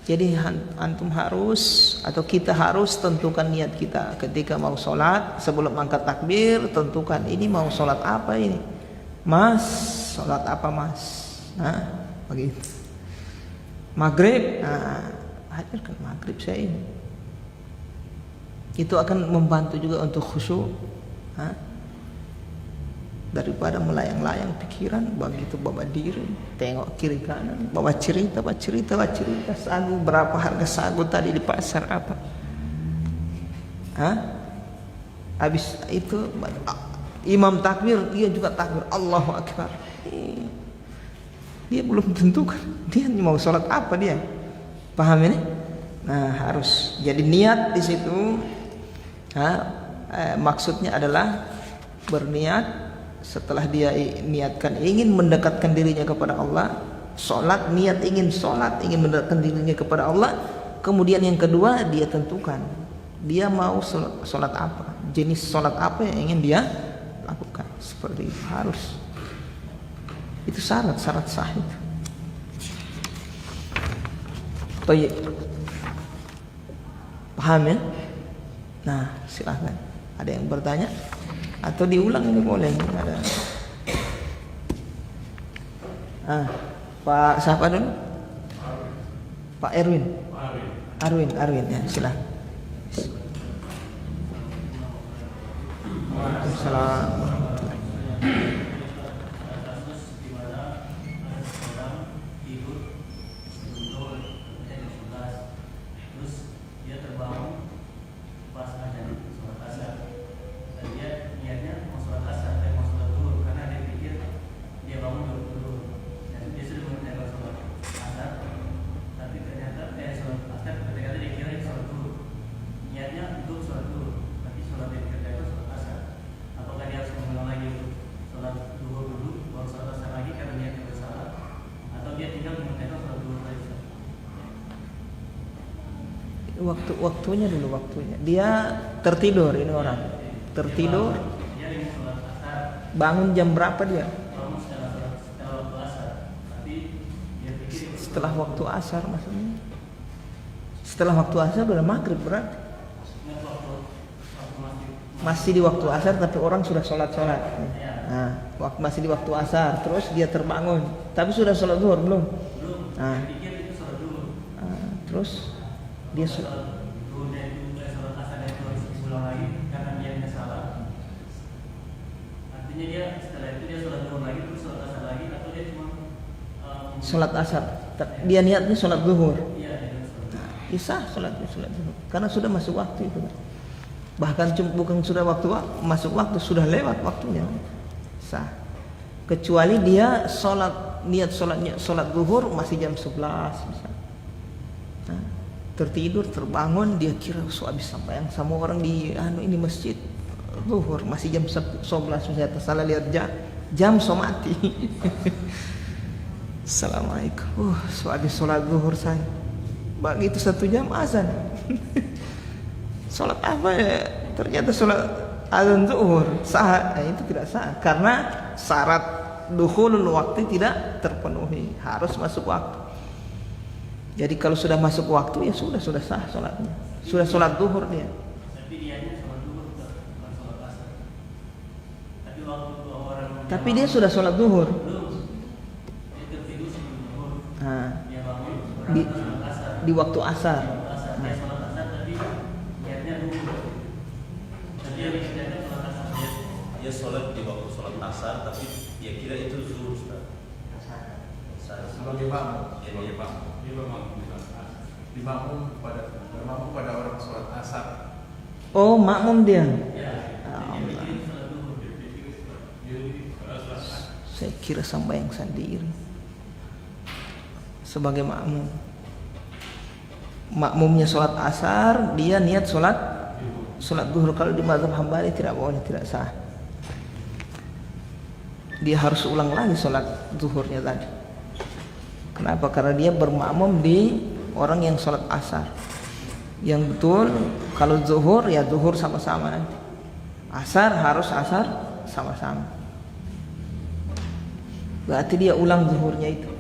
Jadi antum harus atau kita harus tentukan niat kita ketika mau sholat. Sebelum angkat takbir tentukan ini mau sholat apa ini, Mas, sholat apa Mas? Begitu. Maghrib, hadirkan maghrib saya ini. Itu akan membantu juga untuk khusyuk. Daripada melayang-layang pikiran, begitu bawa diri, tengok kiri kanan, bawa cerita, sagu berapa harga sagu tadi di pasar apa? Habis itu imam takbir, dia juga takbir, Allahu Akbar. Dia belum tentukan dia mau sholat apa dia. Paham ini? Harus jadi niat di situ. Maksudnya adalah berniat. Setelah dia niatkan ingin mendekatkan dirinya kepada Allah, sholat, niat ingin sholat, ingin mendekatkan dirinya kepada Allah. Kemudian yang kedua dia tentukan dia mau sholat apa, jenis sholat apa yang ingin dia lakukan. Seperti itu harus. Itu syarat sah itu. Baik. Paham ya? Nah, silahkan. Ada yang bertanya? Atau diulang ini boleh? Ada. Pak siapa dulu? Pak Erwin. Arwin ya, silahkan. Waalaikumsalam. Waktunya dia tertidur, ini orang tertidur, bangun jam berapa dia? Setelah waktu asar maksudnya. Setelah waktu asar udah maghrib berarti. Masih di waktu asar tapi orang sudah sholat. Masih di waktu asar, terus dia terbangun tapi sudah sholat zuhur belum? Terus dia sholat asar, dia niatnya sholat zuhur. sah sholat zuhur karena sudah masuk waktu itu. Bahkan bukan sudah masuk waktu, sudah lewat waktunya, sah. Kecuali dia niat sholat zuhur masih jam 11 misalnya. Nah, tertidur terbangun dia kira habis sampai yang sama orang di ini masjid zuhur masih jam 11 misalnya, salah lihat jam mati. Assalamualaikum. Habis sholat zuhur saya. Begitu 1 jam azan. Sholat apa ya? Ternyata sholat azan zuhur. Sah? Itu tidak sah karena syarat dukhulul waktu tidak terpenuhi, harus masuk waktu. Jadi kalau sudah masuk waktu ya sudah sah sholatnya. Sudah sholat zuhur dia. Tapi dia sudah sholat zuhur. Nah, di waktu asar. Dia sholat di waktu sholat asar, tapi dia kira itu zuhur. Sebagai makmum, bermakmum pada orang sholat asar. Oh, makmum dia. Saya kira sembahyang sendiri sebagai makmum. Makmumnya sholat asar, dia niat sholat zuhur. Kalau di mazhab Hambali tidak boleh, tidak sah. Dia harus ulang lagi sholat zuhurnya tadi. Kenapa? Karena dia bermakmum di orang yang sholat asar. Yang betul kalau zuhur ya zuhur sama-sama nanti. Asar harus asar sama-sama. Berarti dia ulang zuhurnya itu.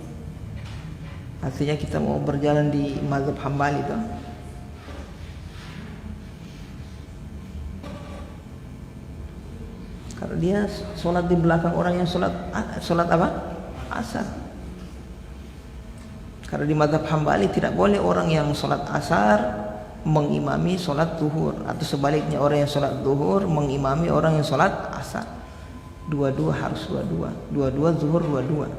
Artinya kita mau berjalan di mazhab Hambali itu. Karena dia sholat di belakang orang yang sholat apa? Asar. Karena di mazhab Hambali tidak boleh orang yang sholat asar mengimami sholat zuhur, atau sebaliknya orang yang sholat zuhur mengimami orang yang sholat asar. Dua-dua harus dua-dua zuhur dua-dua.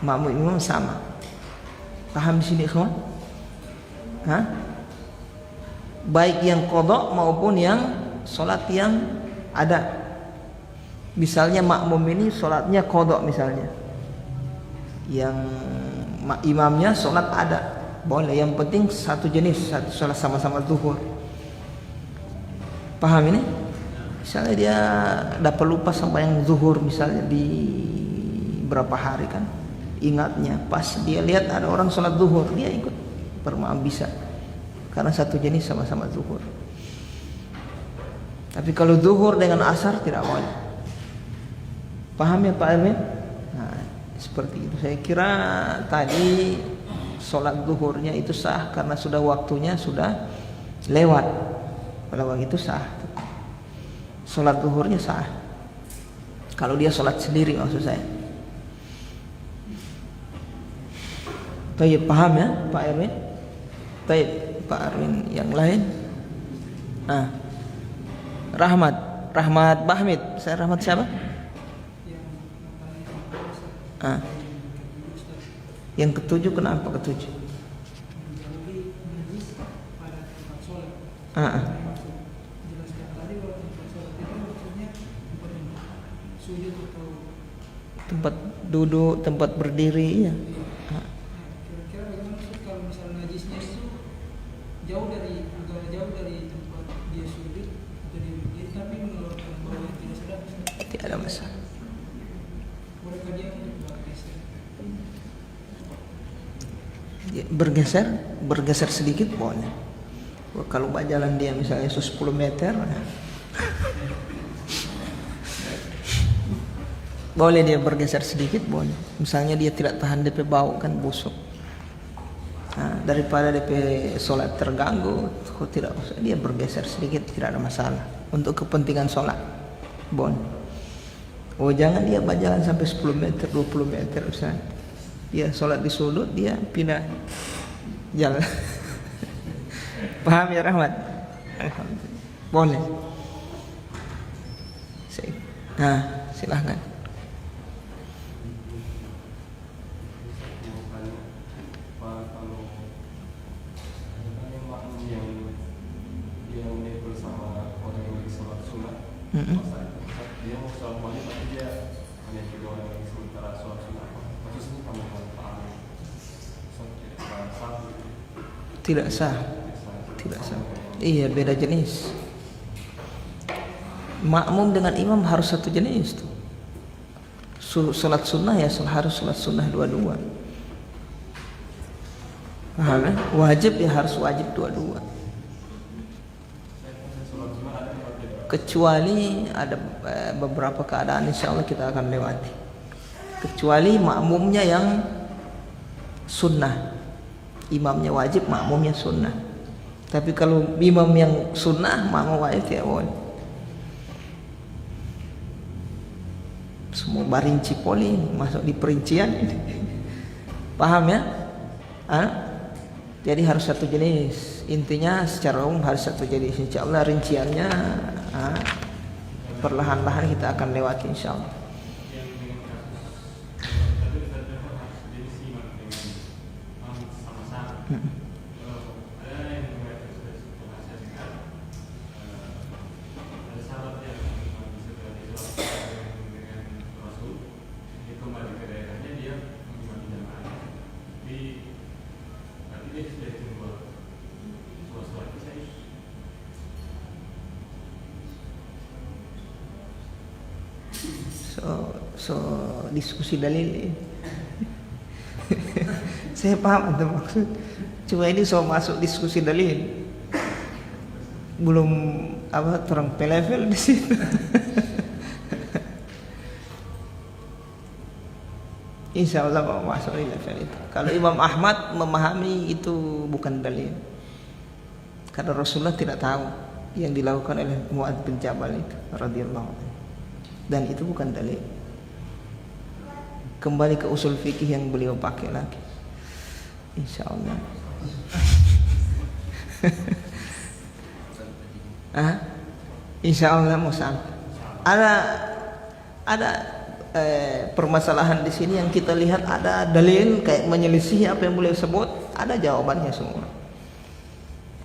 Makmum imam sama. Paham di sini semua? Baik yang qadha maupun yang sholat yang ada. Misalnya makmum ini sholatnya qadha misalnya, yang imamnya sholat ada, boleh. Yang penting satu jenis, satu sholat sama-sama zuhur. Paham ini? Misalnya dia dapat lupa sampai yang zuhur misalnya di berapa hari kan, ingatnya pas dia lihat ada orang sholat zuhur, dia ikut bermakmum bisa, karena satu jenis sama-sama zuhur. Tapi kalau zuhur dengan asar tidak boleh. Paham ya Pak Erwin? Nah, seperti itu. Saya kira tadi sholat zuhurnya itu sah karena sudah waktunya sudah lewat. Kalau begitu sah. Sholat zuhurnya sah. Kalau dia sholat sendiri maksud saya. Baik, paham ya Pak Erwin? Baik, Pak Erwin yang lain. Rahmat Bahmid. Saya Rahmat siapa? Yang ketujuh, kenapa ketujuh? Tempat duduk, tempat berdiri ya. Kira-kira bagaimana sih kalau misalnya najisnya itu jauh dari tempat dia sujud atau dia berdiri, tapi mengeluarkan bau yang tidak sedap? Tidak ada masalah. Mereka dia bergeser sedikit boleh. Kalau jalan dia misalnya 10 meter boleh dia bergeser sedikit, boleh. Misalnya dia tidak tahan DP bau kan busuk. Daripada DP sholat terganggu, tidak usah, dia bergeser sedikit, tidak ada masalah. Untuk kepentingan sholat boleh. Jangan dia berjalan sampai 10 meter, 20 meter misalnya. Dia sholat di sudut, dia pindah jalan. Paham ya Rahmat? Boleh. Silahkan. Dia mau sholat wajib tapi dia hanya kedua yang sementara sholat sunnah. Maksudnya kamu mau paham satu Tidak sah. Tidak sah. Iya, beda jenis. Makmum dengan imam harus satu jenis tuh. Salat sunnah ya harus salat sunnah dua-dua. Paham ya? Wajib ya harus wajib dua-dua. Kecuali ada beberapa keadaan insya Allah kita akan lewati. Kecuali makmumnya yang sunnah, imamnya wajib, makmumnya sunnah. Tapi kalau imam yang sunnah, makmum wajib ya boleh. Semua barinci poli masuk di perincian ini. Paham ya? Jadi harus satu jenis. Intinya secara umum harus satu jenis. Insya Allah rinciannya perlahan-lahan kita akan lewati insya Allah. So diskusi dalil. Saya paham ada maksud. Cuma ini so masuk diskusi dalil. Belum terang level di situ. Insya Allah mau masuk di level itu. Kalau Imam Ahmad memahami itu bukan dalil. Karena Rasulullah tidak tahu yang dilakukan oleh Mu'adz bin Jabal itu radhiyallahu anhu. Dan itu bukan dalil. Kembali ke usul fikih yang beliau pakai lagi. Insya Allah. Insya Allah mau sampai. Ada permasalahan di sini yang kita lihat ada dalil kayak menyelisihi apa yang beliau sebut, ada jawabannya semua.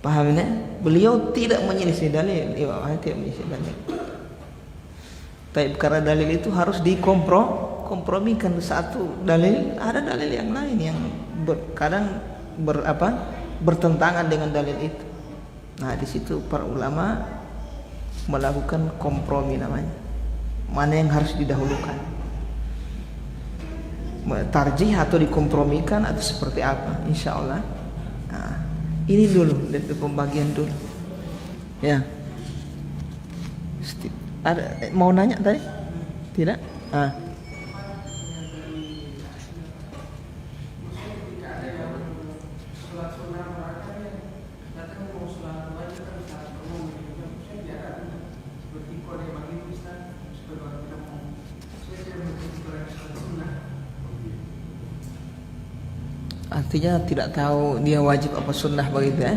Pahamnya? Beliau tidak menyelisih dalil, tidak menyelisih dalil. Tapi karena dalil itu harus dikompromikan satu dalil, ada dalil yang lain yang kadang bertentangan dengan dalil itu. Nah, di situ para ulama melakukan kompromi namanya. Mana yang harus didahulukan? Tarjih atau dikompromikan atau seperti apa? Insya Allah. Nah, ini dulu dari pembagian dulu. Ya. Ada mau nanya tadi? Tidak? Artinya tidak tahu dia wajib apa sunnah begitu ya?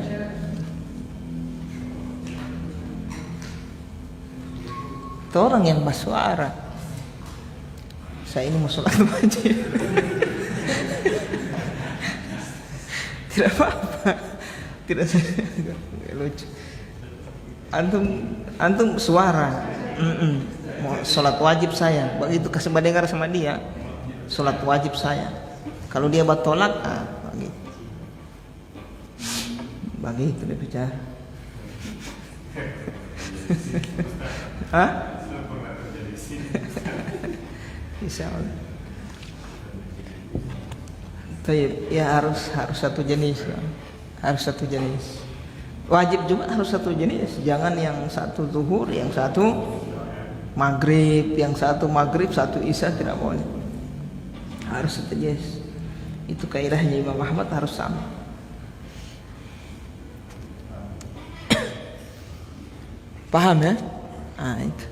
Itu orang yang bersuara. Saya ini mau sholat wajib. Tidak apa-apa. Tidak lucu. Antum suara. Mau sholat wajib saya. Begitu kasih dengar sama dia. Sholat wajib saya. Kalau dia bertolak, begitu dia bicara. Insya Allah. Ya harus satu jenis, harus satu jenis. Wajib juga harus satu jenis. Jangan yang satu zuhur, yang satu maghrib, satu isya, tidak boleh. Harus satu jenis. Itu kaidahnya Imam Ahmad harus sama. Paham ya? Itu.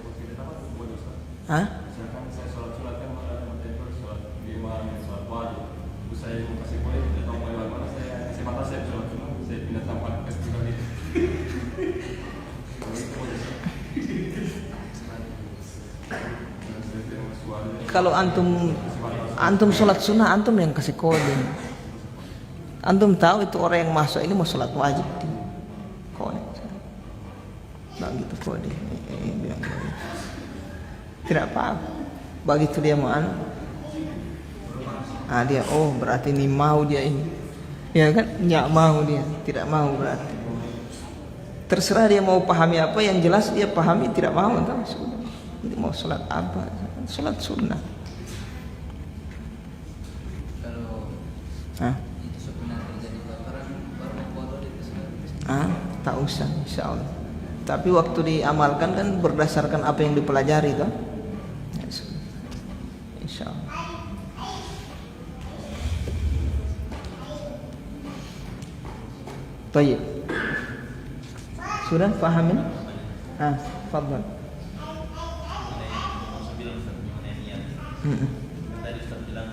Kalau antum sholat sunnah, antum yang kasih kode. Antum tahu itu orang yang masuk ini mau sholat wajib. Kode. gitu kok dia bilang tidak apa-apa. Begitu dia mau dia berarti ini mau dia ini, ya kan? Nggak mau dia, tidak mau berarti. Terserah dia mau pahami apa, yang jelas dia pahami tidak mau, entah sudah. Jadi mau sholat apa? Sholat sunnah. Kalau itu sebenarnya terjadi kotoran baru foto di sholat. Tak usah, insya Allah. Tapi waktu diamalkan kan berdasarkan apa yang dipelajari kan? Ya, insya Allah. Baik. Sudah paham ini? Fadhal. Tadi Ustaz bilang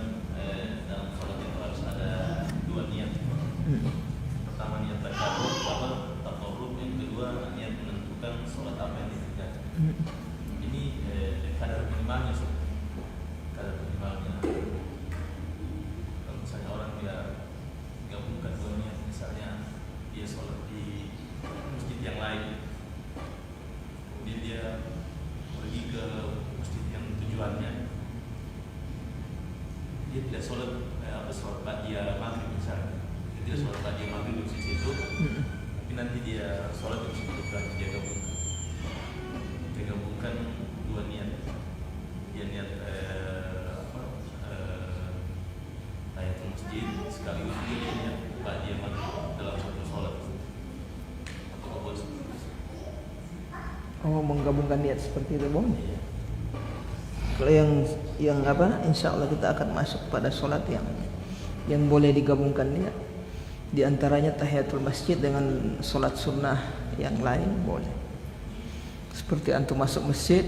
dalam sholat itu harus ada 2 niat. Pertama niat takarrub, yang kedua niat menentukan sholat apa yang dikerjakan. Ini kadar minimalnya, kadar minimalnya. Kalau misalnya orang dia gabungkan 2 niat, misalnya dia sholat di masjid yang lain, kemudian dia pergi ke masjid yang tujuannya, dia tidak sholat sholat ba'diyah maghrib misalnya, dia tidak sholat ba'diyah maghrib di situ, tapi nanti dia sholat di situ, berarti dia gabungkan 2 niat, dia niat tahiyatul masjid sekaligus dia niat ba'diyah maghrib dalam satu sholat. Menggabungkan niat seperti itu boleh. Kalau yang apa, insya Allah kita akan masuk pada sholat yang boleh digabungkan niat. Di antaranya tahiyatul masjid dengan sholat sunnah yang lain boleh. Seperti antum masuk masjid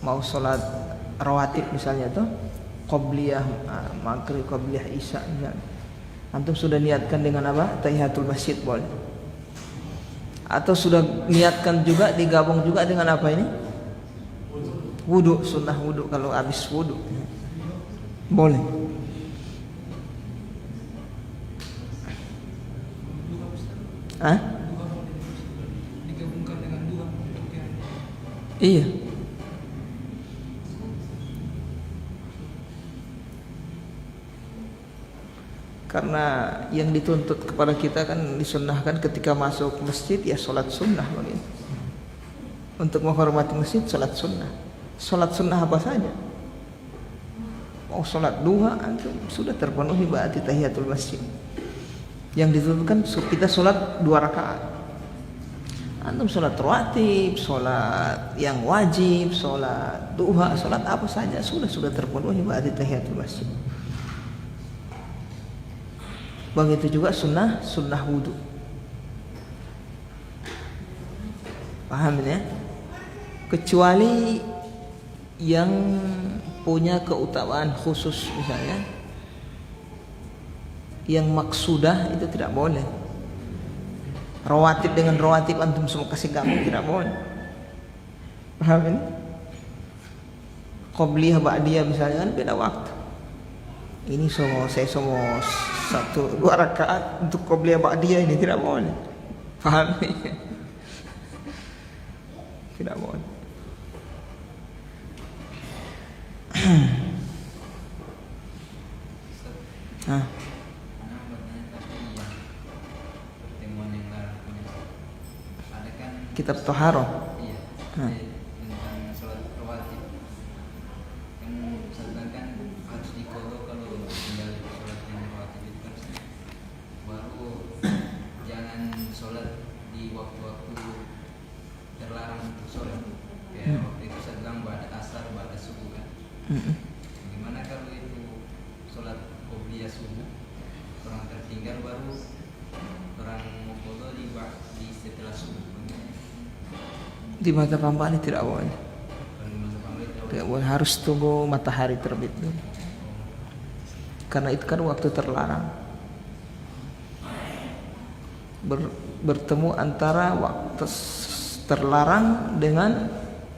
mau sholat rawatib misalnya tuh, qobliyah maghrib, qobliyah isya misalnya. Antum sudah niatkan dengan apa? Tahiyatul masjid boleh. Atau sudah niatkan juga, digabung juga dengan apa ini? Wudu, sunnah wudu kalau habis wudu. Boleh. Digabungkan dengan 2. Iya. Karena yang dituntut kepada kita kan disunnahkan ketika masuk masjid ya sholat sunnah begitu. Untuk menghormati masjid sholat sunnah. Sholat sunnah apa saja. Mau sholat duha antum sudah terpenuhi berarti tahiyatul masjid. Yang dituntutkan kita sholat 2 rakaat. Antum sholat rawatib, sholat yang wajib, sholat duha, sholat apa saja sudah terpenuhi berarti tahiyatul masjid. Begitu juga sunnah wudu. Paham ya? Kecuali yang punya keutamaan khusus misalnya, yang maksudah itu tidak boleh. Rawatib dengan rawatib antum semua kasih gabung tidak boleh. Paham ini? Qobliyah ba'diyah misalnya kan beda waktu. Ini saya 1-2 rakaat untuk qobliyah ba'diyah ini tidak boleh. Paham? Tidak boleh. Kitab Thaharah. Iya. Tentang sholat rawatib. Kan misalkan harus diqadha kalau tinggal sholat yang rawatib itu kan baru jangan sholat di waktu-waktu terlarang untuk sholat. Kayak waktu itu saya bilang pada asar, pada subuh kan. Gimana kalau itu sholat qobliyah subuh orang tertinggal baru orang mau qadha di setelah subuh. Di mata Hambali tidak boleh. Tidak boleh, harus tunggu matahari terbit dulu. Karena itu kan waktu terlarang. Bertemu antara waktu terlarang dengan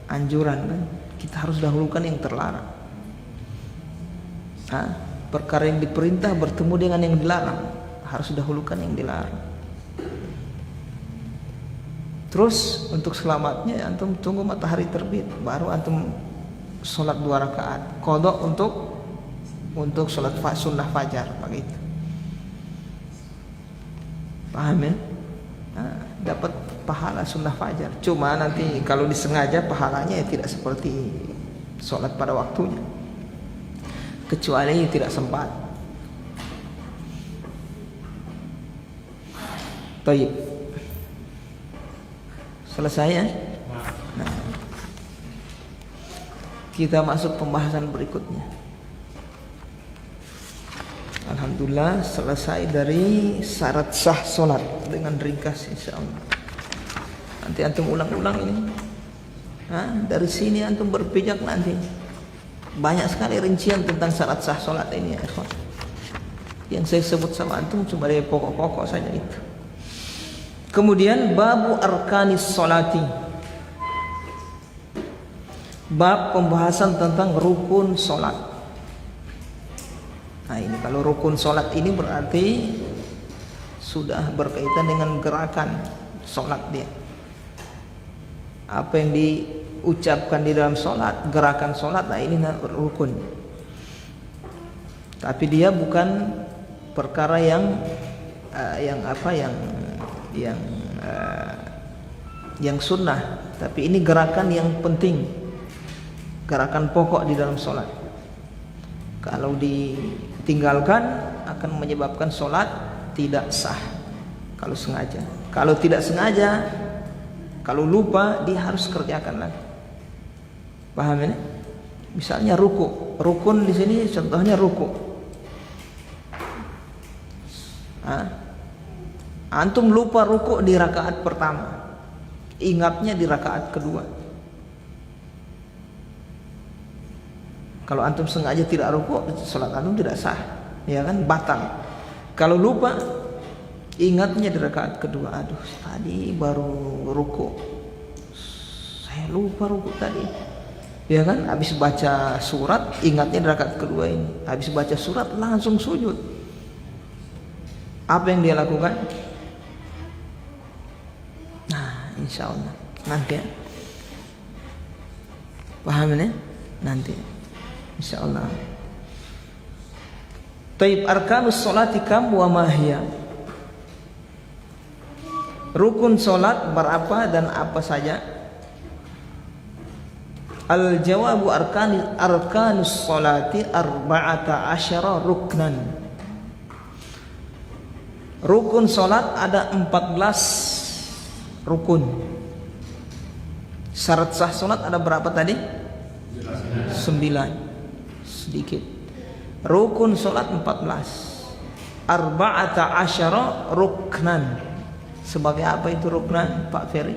anjuran kan. Kita harus dahulukan yang terlarang. Perkara yang diperintah bertemu dengan yang dilarang, harus dahulukan yang dilarang. Terus untuk selamatnya antum tunggu matahari terbit, baru antum sholat 2 rakaat. Qadha untuk sholat sunnah fajar begitu. Paham ya? Nah, dapat pahala sunnah fajar. Cuma nanti kalau disengaja pahalanya ya tidak seperti sholat pada waktunya, kecuali tidak sempat. Baik, selesai ya. Nah, kita masuk pembahasan berikutnya. Alhamdulillah selesai dari syarat sah sholat dengan ringkas insyaallah. Nanti antum ulang-ulang ini. Dari sini antum berpijak nanti. Banyak sekali rincian tentang syarat sah sholat ini ya ikhwan. Yang saya sebut sama antum cuma dari pokok-pokok saja itu. Kemudian babu arkanis sholati. Bab pembahasan tentang rukun sholat. Nah ini kalau rukun sholat ini berarti sudah berkaitan dengan gerakan sholat dia. Apa yang diucapkan di dalam sholat, gerakan sholat, nah ini rukun. Tapi dia bukan perkara yang sunnah, tapi ini gerakan yang penting, gerakan pokok di dalam sholat. Kalau ditinggalkan akan menyebabkan sholat tidak sah kalau sengaja. Kalau tidak sengaja, kalau lupa, dia harus kerjakan lagi. Paham ini? Misalnya ruku, rukun di sini contohnya ruku. Antum lupa ruku di rakaat pertama, ingatnya di rakaat kedua. Kalau antum sengaja tidak ruku, salat antum tidak sah, ya kan, batal. Kalau lupa, ingatnya di rakaat kedua, aduh tadi baru ruku, saya lupa ruku tadi, ya kan. Habis baca surat, ingatnya di rakaat kedua ini. Habis baca surat langsung sujud. Apa yang dia lakukan? Nah, insya Allah nanti ya. Paham ya? Nanti insya Allah. Taib arkanus sholati kam wa mahya. Rukun sholat berapa dan apa saja? Al jawabu arkanus sholati arba'ata asyara ruknan. Rukun sholat ada 14 rukun. Syarat sah sholat ada berapa tadi? 9. Sedikit. Rukun sholat 14. Arba'ata asyara ruknan. Sebagai apa itu ruknan, Pak Ferry?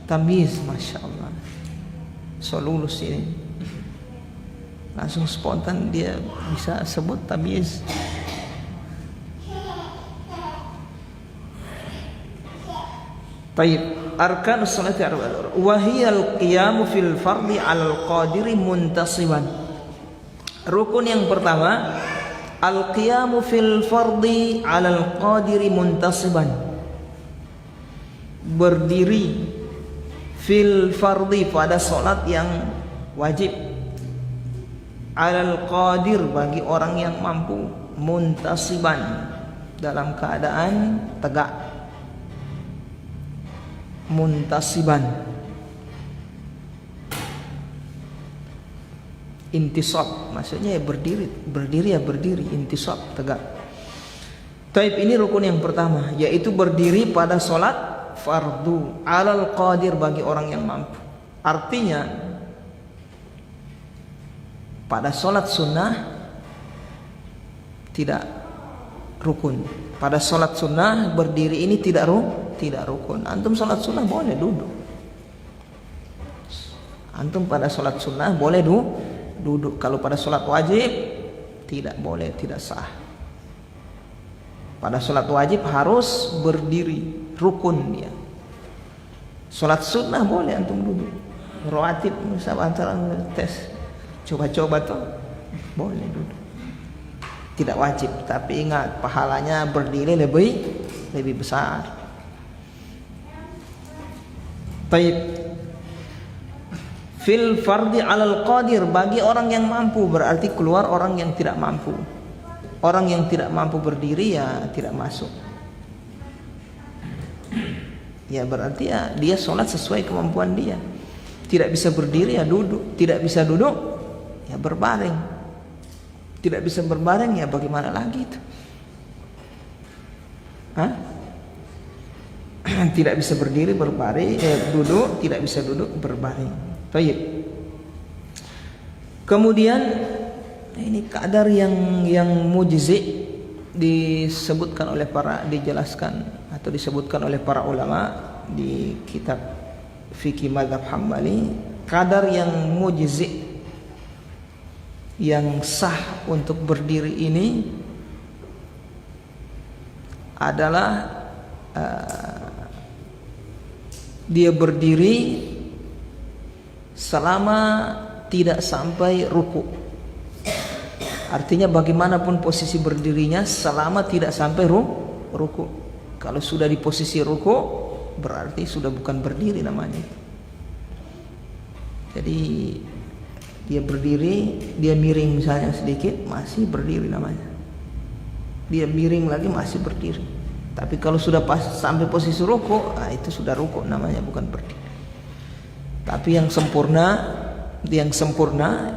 Tamyiz, Masya Allah. So lulus ini. Langsung spontan dia bisa sebut tamyiz. Baik, arkanus sholati arba'ah. Wa hiyal qiyamu fil fardhi 'alal qadiri muntasiban. Rukun yang pertama, al-qiyamu fil fardhi 'alal qadiri muntasiban. Berdiri fil fardhi pada salat yang wajib, 'alal qadir bagi orang yang mampu, muntasiban dalam keadaan tegak. Muntasiban, intisab maksudnya ya berdiri ya berdiri, intisab tegak. Taib ini rukun yang pertama, yaitu berdiri pada sholat fardu alal qadir bagi orang yang mampu. Artinya pada sholat sunnah tidak rukun. Pada sholat sunnah berdiri ini tidak rukun. Antum sholat sunnah boleh duduk. Antum pada sholat sunnah boleh duduk. Kalau pada sholat wajib tidak boleh, tidak sah. Pada sholat wajib harus berdiri, rukun ya. Sholat sunnah boleh antum duduk. Rawatib misalnya antara tes coba-coba tuh boleh duduk. Tidak wajib, tapi ingat pahalanya berdiri lebih besar. Taib. Fil fardi 'alal qadir, bagi orang yang mampu, berarti keluar orang yang tidak mampu. Orang yang tidak mampu berdiri ya tidak masuk. Ya berarti ya dia sholat sesuai kemampuan dia. Tidak bisa berdiri ya duduk, tidak bisa duduk ya berbaring. Tidak bisa berbaring ya bagaimana lagi itu? Hah? Tidak bisa berdiri berbaring, duduk, tidak bisa duduk berbaring. Baik. Kemudian ini kadar yang mujzi disebutkan oleh dijelaskan atau disebutkan oleh para ulama di kitab fikih mazhab Hambali, kadar yang mujzi yang sah untuk berdiri ini adalah dia berdiri selama tidak sampai ruku. Artinya bagaimanapun posisi berdirinya selama tidak sampai ruku. Kalau sudah di posisi ruku berarti sudah bukan berdiri namanya. Jadi dia berdiri, dia miring misalnya sedikit, masih berdiri namanya. Dia miring lagi masih berdiri. Tapi kalau sudah pas sampai posisi ruku, itu sudah ruku namanya, bukan berdiri. Tapi yang sempurna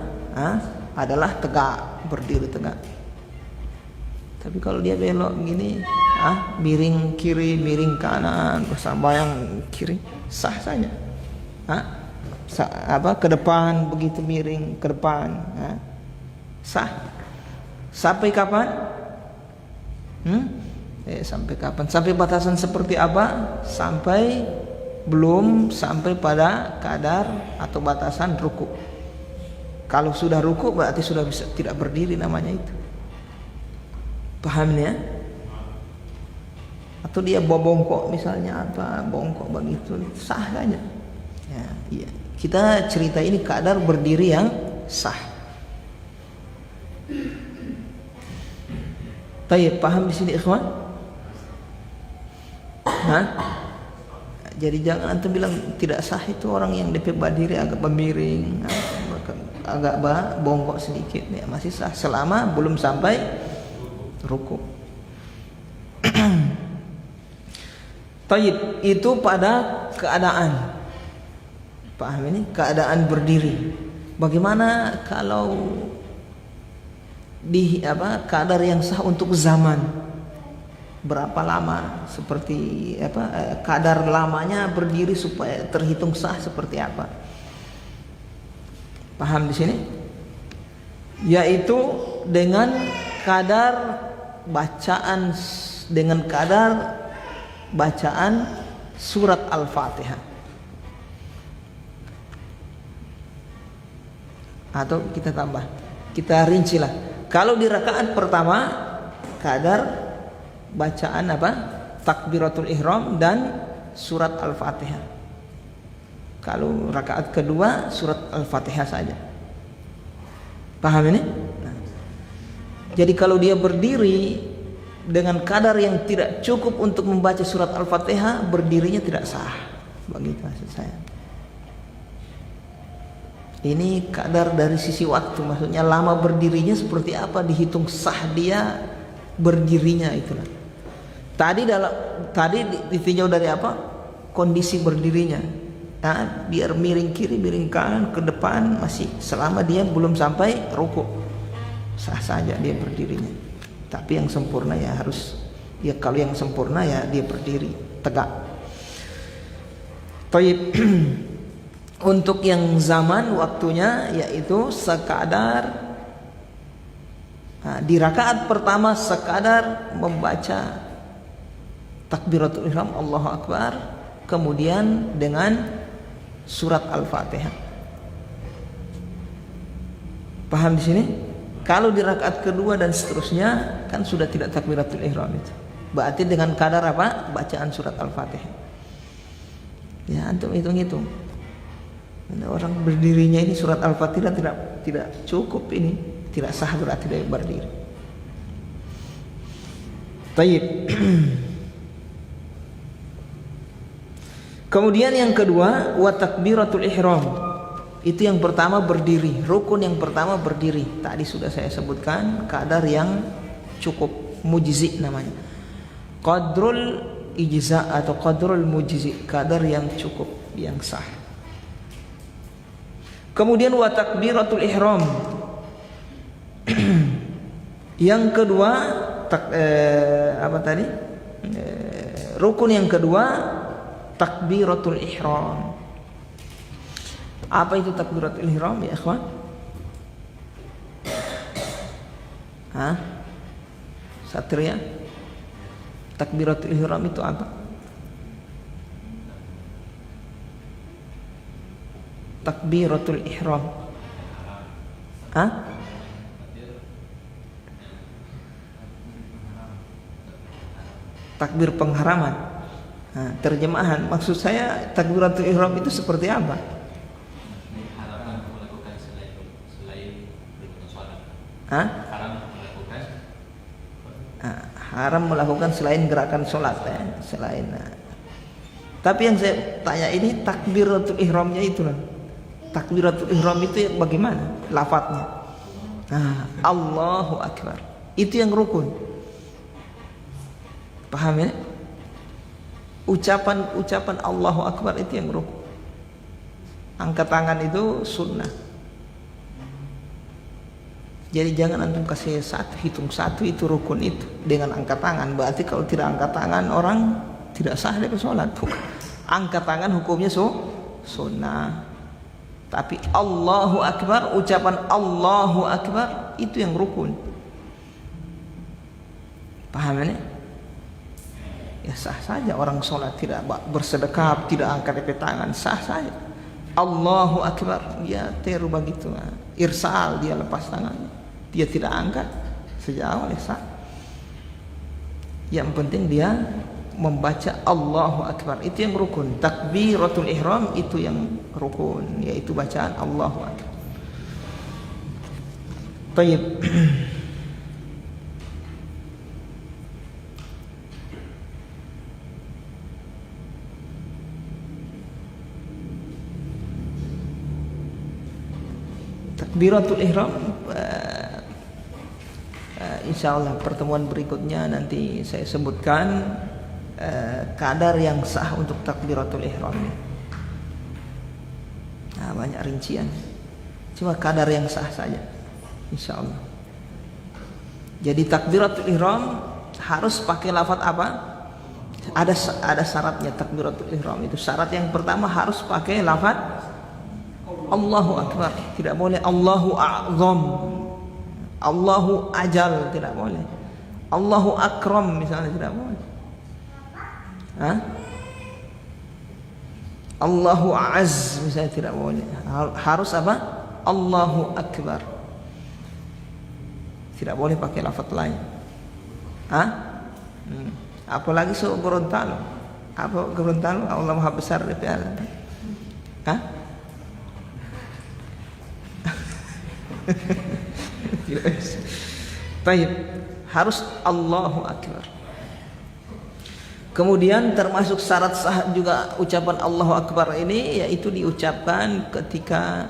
adalah tegak, berdiri tegak. Tapi kalau dia belok gini, miring kiri, miring kanan, bersambayang kiri, sah saja. Ke depan begitu miring ke depan, sah. Sampai kapan? Sampai kapan? Sampai batasan seperti apa? Belum sampai pada kadar atau batasan ruku. Kalau sudah ruku berarti sudah bisa tidak berdiri namanya itu. Paham ya? Atau dia bongkok misalnya bongkok begitu, sah saja. Ya, iya. Kita cerita ini kadar berdiri yang sah. Baik, paham di sini ikhwan? Jadi jangan antum bilang tidak sah itu orang yang DP berdiri agak bermiring, agak bongkok sedikit, ya masih sah selama belum sampai ruku. Taib, itu pada keadaan, paham ini? Keadaan berdiri. Bagaimana kalau di kadar yang sah untuk zaman? Berapa lama? Seperti kadar lamanya berdiri supaya terhitung sah seperti apa? Paham di sini? Yaitu dengan kadar bacaan surat Al-Fatihah. Atau kita tambah, kita rincilah. Kalau di rakaat pertama kadar bacaan takbiratul ihram dan surat Al-Fatihah. Kalau rakaat kedua surat Al-Fatihah saja. Paham ini? Jadi kalau dia berdiri dengan kadar yang tidak cukup untuk membaca surat Al-Fatihah, berdirinya tidak sah. Begitu maksud saya. Ini kadar dari sisi waktu, maksudnya lama berdirinya seperti apa, dihitung sah dia berdirinya itulah. Tadi ditinjau dari apa? Kondisi berdirinya. Biar miring kiri, miring kanan, ke depan masih selama dia belum sampai ruku. Sah saja dia berdirinya. Tapi yang sempurna ya harus kalau yang sempurna ya dia berdiri tegak. Taib. Untuk yang zaman waktunya yaitu sekadar di rakaat pertama sekadar membaca takbiratul ihram Allahu Akbar, kemudian dengan surat Al-Fatihah. Paham di sini? Kalau di rakaat kedua dan seterusnya kan sudah tidak takbiratul ihram itu. Berarti dengan kadar bacaan surat Al-Fatihah. Ya, antum hitung-hitung. Orang berdirinya ini surat Al-Fatihah tidak cukup ini, tidak sah berarti dia berdiri. Taib. Kemudian yang kedua, wa takbiratul ihram. Itu yang pertama berdiri. Rukun yang pertama berdiri. Tadi sudah saya sebutkan kadar yang cukup, mujzi namanya. Qadrul ijza atau qadrul mujzi, kadar yang cukup, yang sah. Kemudian wa takbiratul ihram. Yang kedua, apa tadi? Rukun yang kedua takbiratul ihram. Apa itu takbiratul ihram ya ikhwan? Satria? Takbiratul ihram itu apa? Takbiratul ihram. Takbir pengharaman. Terjemahan maksud saya takbiratul ihram itu seperti apa? Haram melakukan selain gerakan sholat ya, selain. Tapi yang saya tanya ini takbiratul ihramnya itu lah. Takbiratul ihram itu bagaimana lafadznya? Allahu akbar. Itu yang rukun. Paham ya? Ucapan Allahu akbar itu yang rukun. Angkat tangan itu sunnah. Jadi jangan antum kasih hitung satu itu rukun itu dengan angkat tangan. Berarti kalau tidak angkat tangan orang tidak sah dari sholat. Angkat tangan hukumnya sunnah. Tapi Allahu akbar, ucapan Allahu akbar itu yang rukun. Paham ini? Ya sah saja orang sholat tidak bersedekap, tidak angkat tangan, sah saja. Allahu akbar, ya teru begitu. Irsal, dia lepas tangannya, dia tidak angkat sejak awal, ya sah. Yang penting dia membaca Allahu akbar, itu yang rukun. Takbiratul ihram itu yang rukun, yaitu bacaan Allahu akbar. Baik. Takbiratul ihram, insyaallah pertemuan berikutnya nanti saya sebutkan kadar yang sah untuk takbiratul ihram. Banyak rincian, cuma kadar yang sah saja, insyaallah. Jadi takbiratul ihram harus pakai lafaz apa? Ada syaratnya takbiratul ihram itu. Syarat yang pertama harus pakai lafaz Allahu akbar, tidak boleh Allahu a'zam, Allahu ajal, tidak boleh. Allahu akram misalnya, tidak boleh. Allahu a'az misalnya, tidak boleh. Harus apa? Allahu akbar. Tidak boleh pakai lafaz lain. Apalagi Gorontalo. Apa Gorontalo? Allah Maha Besar di piala. Baik, harus Allahu akbar. Kemudian termasuk syarat sah juga ucapan Allahu akbar ini, yaitu diucapkan ketika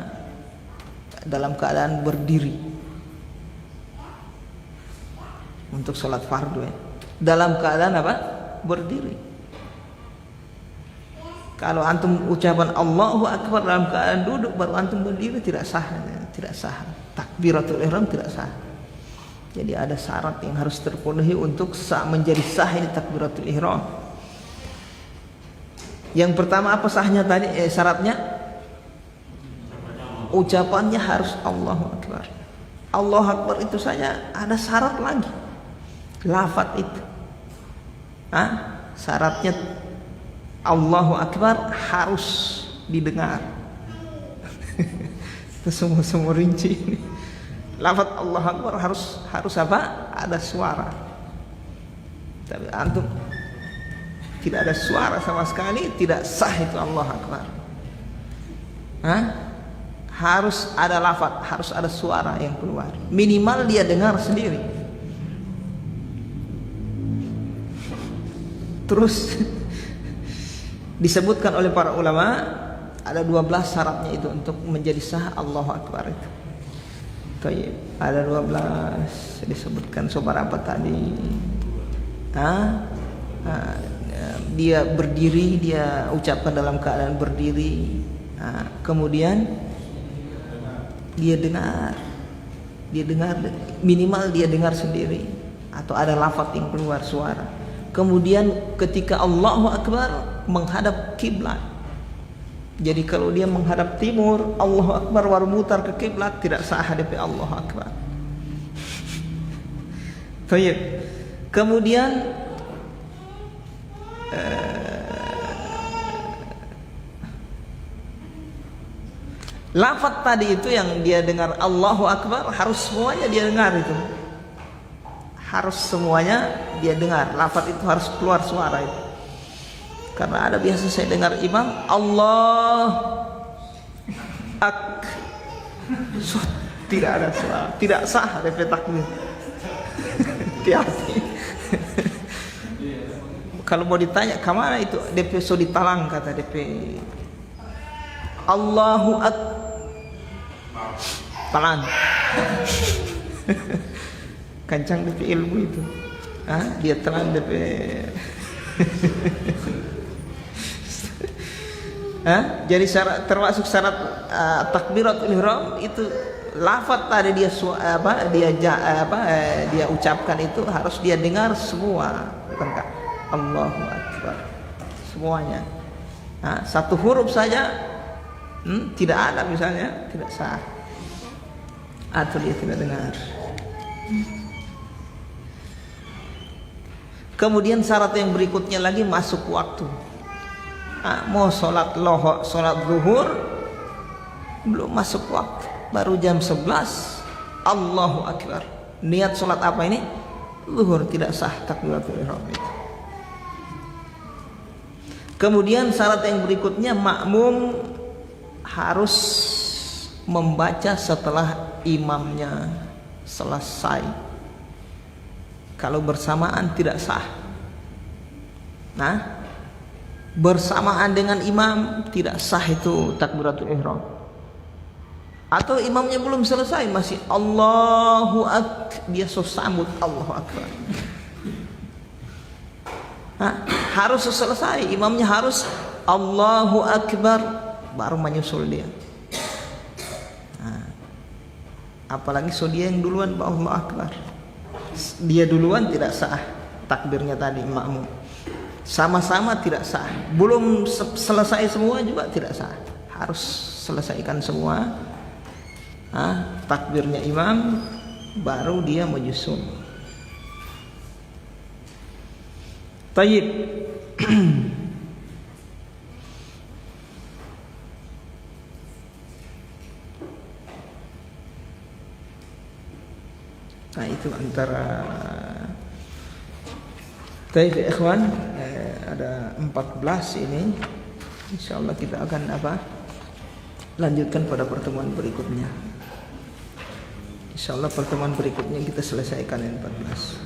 dalam keadaan berdiri untuk sholat fardu ya. Dalam keadaan apa? Berdiri. Kalau antum ucapan Allahu akbar dalam keadaan duduk baru antum berdiri, tidak sah, tidak sah. Takbiratul ihram tidak sah. Jadi ada syarat yang harus terpenuhi untuk menjadi sah ini takbiratul ihram. Yang pertama apa sahnya tadi? Syaratnya ucapannya harus Allahu akbar. Allahu akbar itu saja ada syarat lagi. Lafaz itu. Syaratnya Allahu akbar harus didengar. Itu semua rinci ini. Lafaz Allahu akbar harus apa? Ada suara. Tapi antum tidak ada suara sama sekali, tidak sah itu Allahu akbar. Harus ada lafaz, harus ada suara yang keluar. Minimal dia dengar sendiri. Terus Disebutkan oleh para ulama ada 12 syaratnya itu untuk menjadi sah Allahu Akbar itu. Tayyib. Ada 12 disebutkan seberapa tadi? Dia berdiri, dia ucapkan dalam keadaan berdiri. Kemudian dia dengar minimal dia dengar sendiri atau ada lafaz yang keluar suara. Kemudian ketika Allahu Akbar menghadap kiblat. Jadi kalau dia menghadap timur, Allahu Akbar baru mutar ke kiblat, tidak sah hadap Allahu Akbar. Baik. Kemudian lafaz tadi itu yang dia dengar Allahu Akbar harus semuanya dia dengar itu. Harus semuanya dia dengar. Lafaz itu harus keluar suara itu. Karena ada biasa saya dengar imam Allah tidak ada suara, tidak sah DP takbir. Hati-hati. Kalau mau ditanya kemana itu DP so ditalang kata DP Allahu talan. Kancang DP ilmu itu. Dia telan DP jadi syarat, termasuk syarat takbiratul ihram itu lafaz tadi dia dia ucapkan itu harus dia dengar semua, bukan Allahu Akbar semuanya. Satu huruf saja tidak ada misalnya tidak sah atau dia tidak dengar. Kemudian syarat yang berikutnya lagi masuk waktu. Mau sholat lohor, sholat zuhur belum masuk waktu, baru jam 11 Allahu Akbar. Niat sholat apa ini? Zuhur, tidak sah takbiratul ihram itu. Kemudian syarat yang berikutnya makmum harus membaca setelah imamnya selesai. Kalau bersamaan tidak sah. Bersamaan dengan imam tidak sah itu takbiratul ihram. Atau imamnya belum selesai masih Allahu Akbar, dia sambut Allahu Akbar. Harus selesai, imamnya harus Allahu Akbar baru menyusul dia. Apalagi dia yang duluan Allahu Akbar. Dia duluan tidak sah takbirnya tadi makmum. Sama-sama tidak sah. Belum selesai semua juga tidak sah. Harus selesaikan semua. Takbirnya imam baru dia menyusul. Tayyib. Itu antara Tayyib ikhwan, ada 14 ini. Insyaallah kita akan lanjutkan pada pertemuan berikutnya. Insyaallah pertemuan berikutnya kita selesaikan yang 14.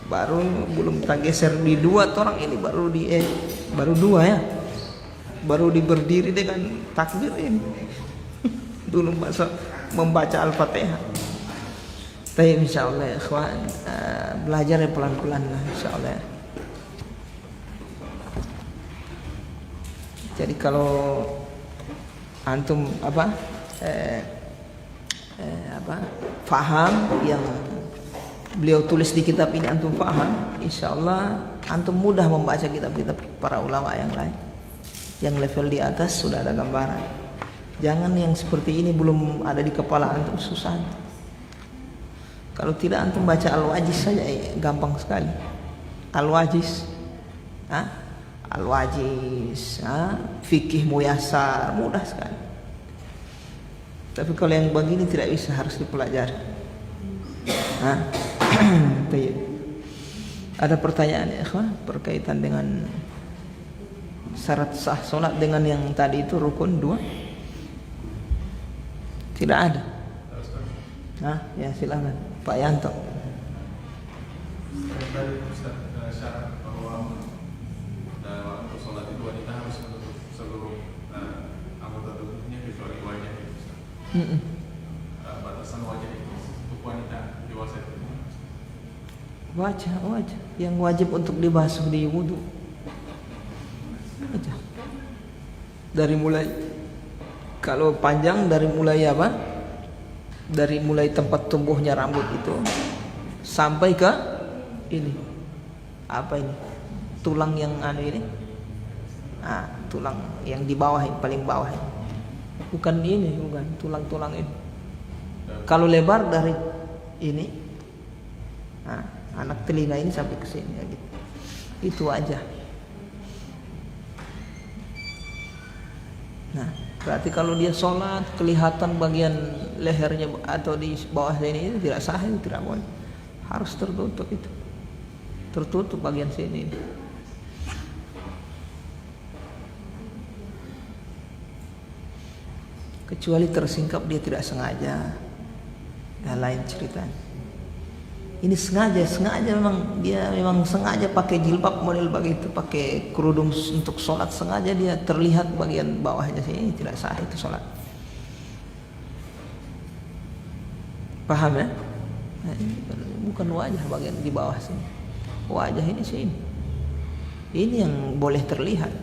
Baru belum tergeser di 2 orang ini baru 2 ya. Baru berdiri dengan takbir ini. Dulu membaca Al-Fatihah. Tapi insyaallah ya ikhwan, belajar ya pelan-pelan lah insyaallah. Jadi kalau antum faham yang beliau tulis di kitab ini, antum faham, insyaallah antum mudah membaca kitab-kitab para ulama yang lain. Yang level di atas sudah ada gambaran. Jangan yang seperti ini belum ada di kepala antum, susah. Kalau tidak antum baca Al-Wajiz saja gampang sekali. Al-Wajiz, Al-Wajiz, fikih muyasar, mudah sekali. Tapi kalau yang begini tidak bisa, harus dipelajari. Ada pertanyaan ya ikhwan berkaitan dengan syarat sah salat dengan yang tadi itu rukun 2? Tidak ada. Ya silakan Pak Yanto. tadi Ustaz syarat bahwa untuk sholat itu wanita harus menutup seluruh anggota tubuhnya kecuali wajah itu Ustaz. Batasan wajah itu untuk wanita dewasa itu Wajah yang wajib untuk dibasuh di wudu. Wajah. Dari mulai, kalau panjang dari mulai apa? Dari mulai tempat tumbuhnya rambut itu sampai ke ini. Apa ini? Tulang yang ini. Tulang yang di bawah, yang paling bawah. Bukan tulang-tulang ini. Kalau lebar dari ini, anak telinga ini sampai ke sini ya gitu. Itu aja. Nah, berarti kalau dia sholat kelihatan bagian lehernya atau di bawah sini itu tidak sah, itu tidak boleh. Harus tertutup itu. Tertutup bagian sini. Kecuali tersingkap dia tidak sengaja. Ya lain ceritanya. Ini sengaja memang sengaja pakai jilbab model begitu, pakai kerudung untuk sholat, sengaja dia terlihat bagian bawahnya sini, tidak sah itu sholat. Paham ya? Bukan wajah bagian di bawah sini, wajah ini sini. Ini yang boleh terlihat.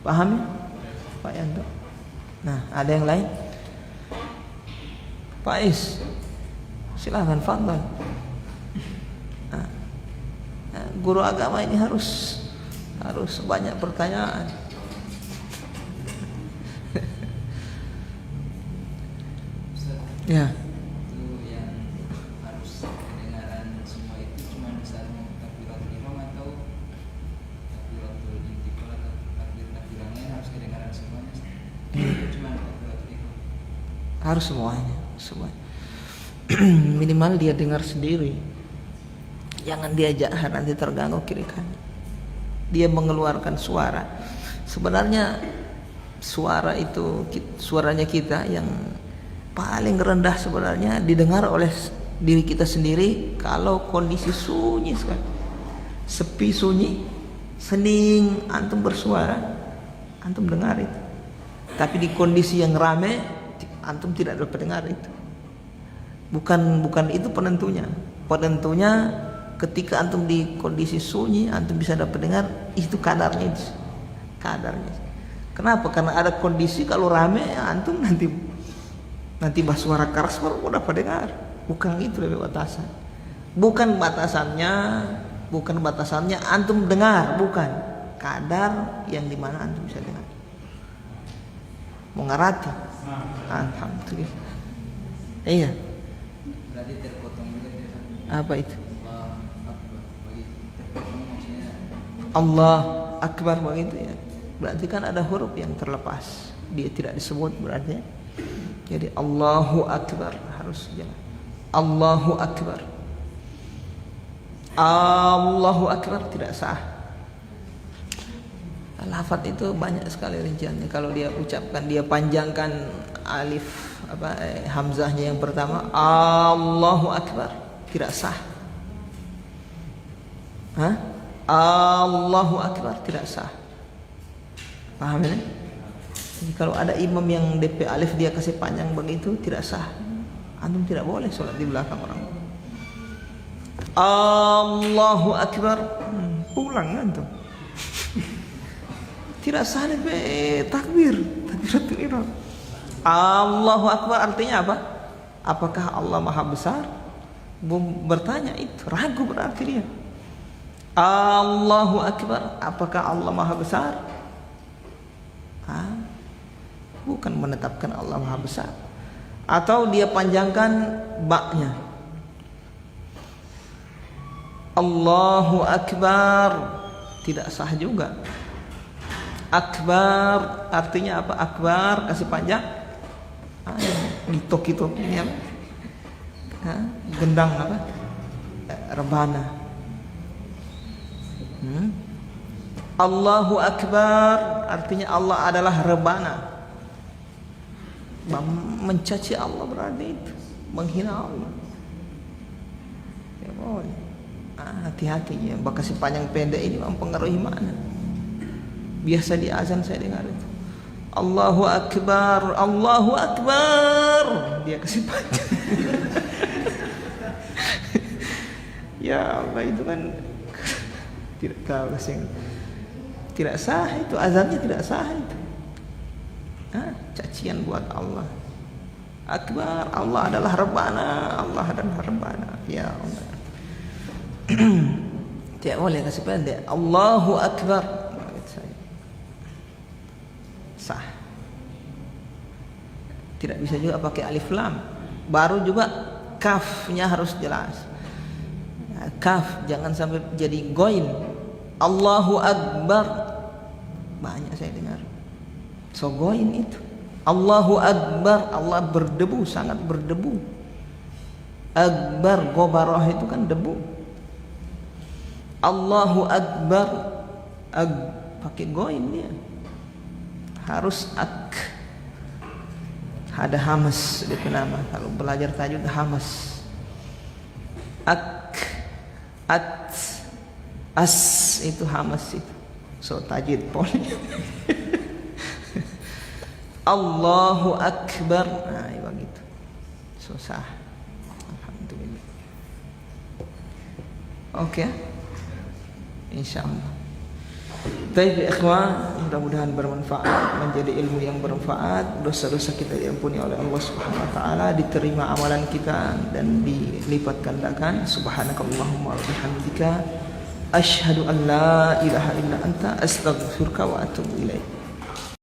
Paham ya? Pak Yanto? Nah, ada yang lain? Pak Is, silahkan fadhal. Guru agama ini harus banyak pertanyaan. Ya. Itu yang harus kedengaran semua itu cuma di saat mau takbiratul ihram atau takbiratul intiqal atau takbir-takbirannya harus kedengaran semuanya. Cuma takbiratul ihram. Harus semuanya. Minimal dia dengar sendiri, jangan dia jahar, nanti terganggu kiri kanan. Dia mengeluarkan suara. Sebenarnya suara itu, suaranya kita yang paling rendah sebenarnya didengar oleh diri kita sendiri kalau kondisi sunyi sekali, sepi sunyi, sening antum bersuara, antum dengar itu. Tapi di kondisi yang ramai, antum tidak dapat dengar itu. Bukan itu penentunya. Penentunya ketika antum di kondisi sunyi, antum bisa dapat dengar itu kadarnya. Kenapa? Karena ada kondisi kalau rame antum nanti bersuara keras baru dapat dengar. Bukan itu lebih batasan. Bukan batasannya antum dengar, bukan kadar yang dimana antum bisa dengar. Mengerti? Alhamdulillah. Iya. Berarti terpotong juga dia. Apa itu? Terpotong maksudnya Allah Akbar begitu ya. Berarti kan ada huruf yang terlepas. Dia tidak disebut berarti. Jadi Allahu Akbar harus jalan. Allahu Akbar. Allahu Akbar tidak sah. Lafaz itu banyak sekali rinciannya. Kalau dia ucapkan, dia panjangkan alif hamzahnya yang pertama, Allahu Akbar, tidak sah. Allahu Akbar tidak sah. Paham ini? Jadi kalau ada imam yang DP alif dia kasih panjang begitu tidak sah. Antum tidak boleh sholat di belakang orang. Allahu Akbar, pulang antum. Tidak sah DP takbiratul ihram. Allahu Akbar artinya apa? Apakah Allah Maha Besar? Bertanya itu, ragu berarti dia. Allahu Akbar, apakah Allah Maha Besar? Bukan menetapkan Allah Maha Besar. Atau dia panjangkan ba-nya. Allahu Akbar, tidak sah juga. Akbar artinya apa? Akbar kasih panjang, ditok ini apa? Gendang apa? Rebana. Allahu Akbar artinya Allah adalah rebana. Mencaci Allah berarti itu menghina Allah. Ya boleh. Hati-hati ya, bakasi panjang pendek ini mempengaruhi mana. Biasa di azan saya dengar itu, Allahu Akbar, Allahu Akbar, dia kasih panjang. Ya Allah, itu kan tidak tahu kasih, tidak sah itu, azannya tidak sah itu. Cacian buat Allah. Akbar, Allah adalah Rabbana, Allah adalah Rabbana. Ya Allah. Tidak boleh kasih pendek. Allahu Akbar. Sah. Tidak bisa juga pakai alif lam. Baru juga kafnya harus jelas. Kaf jangan sampai jadi goin. Allahu Akbar. Banyak saya dengar. So goin itu. Allahu Akbar, Allah berdebu, sangat berdebu. Akbar, gobaroh itu kan debu. Allahu Akbar, pakai goin dia. Harus ak. Ada hamas di nama. Kalau belajar tajwid hamas. Ak, at, as itu hamas itu. So tajwid poli. Allahu Akbar. Nah, begitu. Susah. Alhamdulillah. Oke. Insyaallah. Baik ya ikhwan, mudah-mudahan bermanfaat, menjadi ilmu yang bermanfaat. Dosa-dosa kita diampuni oleh Allah Subhanahu wa taala, diterima amalan kita dan dilipat gandakan. Subhanakallahumma wa bihamdika asyhadu an la ilaha illa anta astaghfiruka wa atubu ilaik.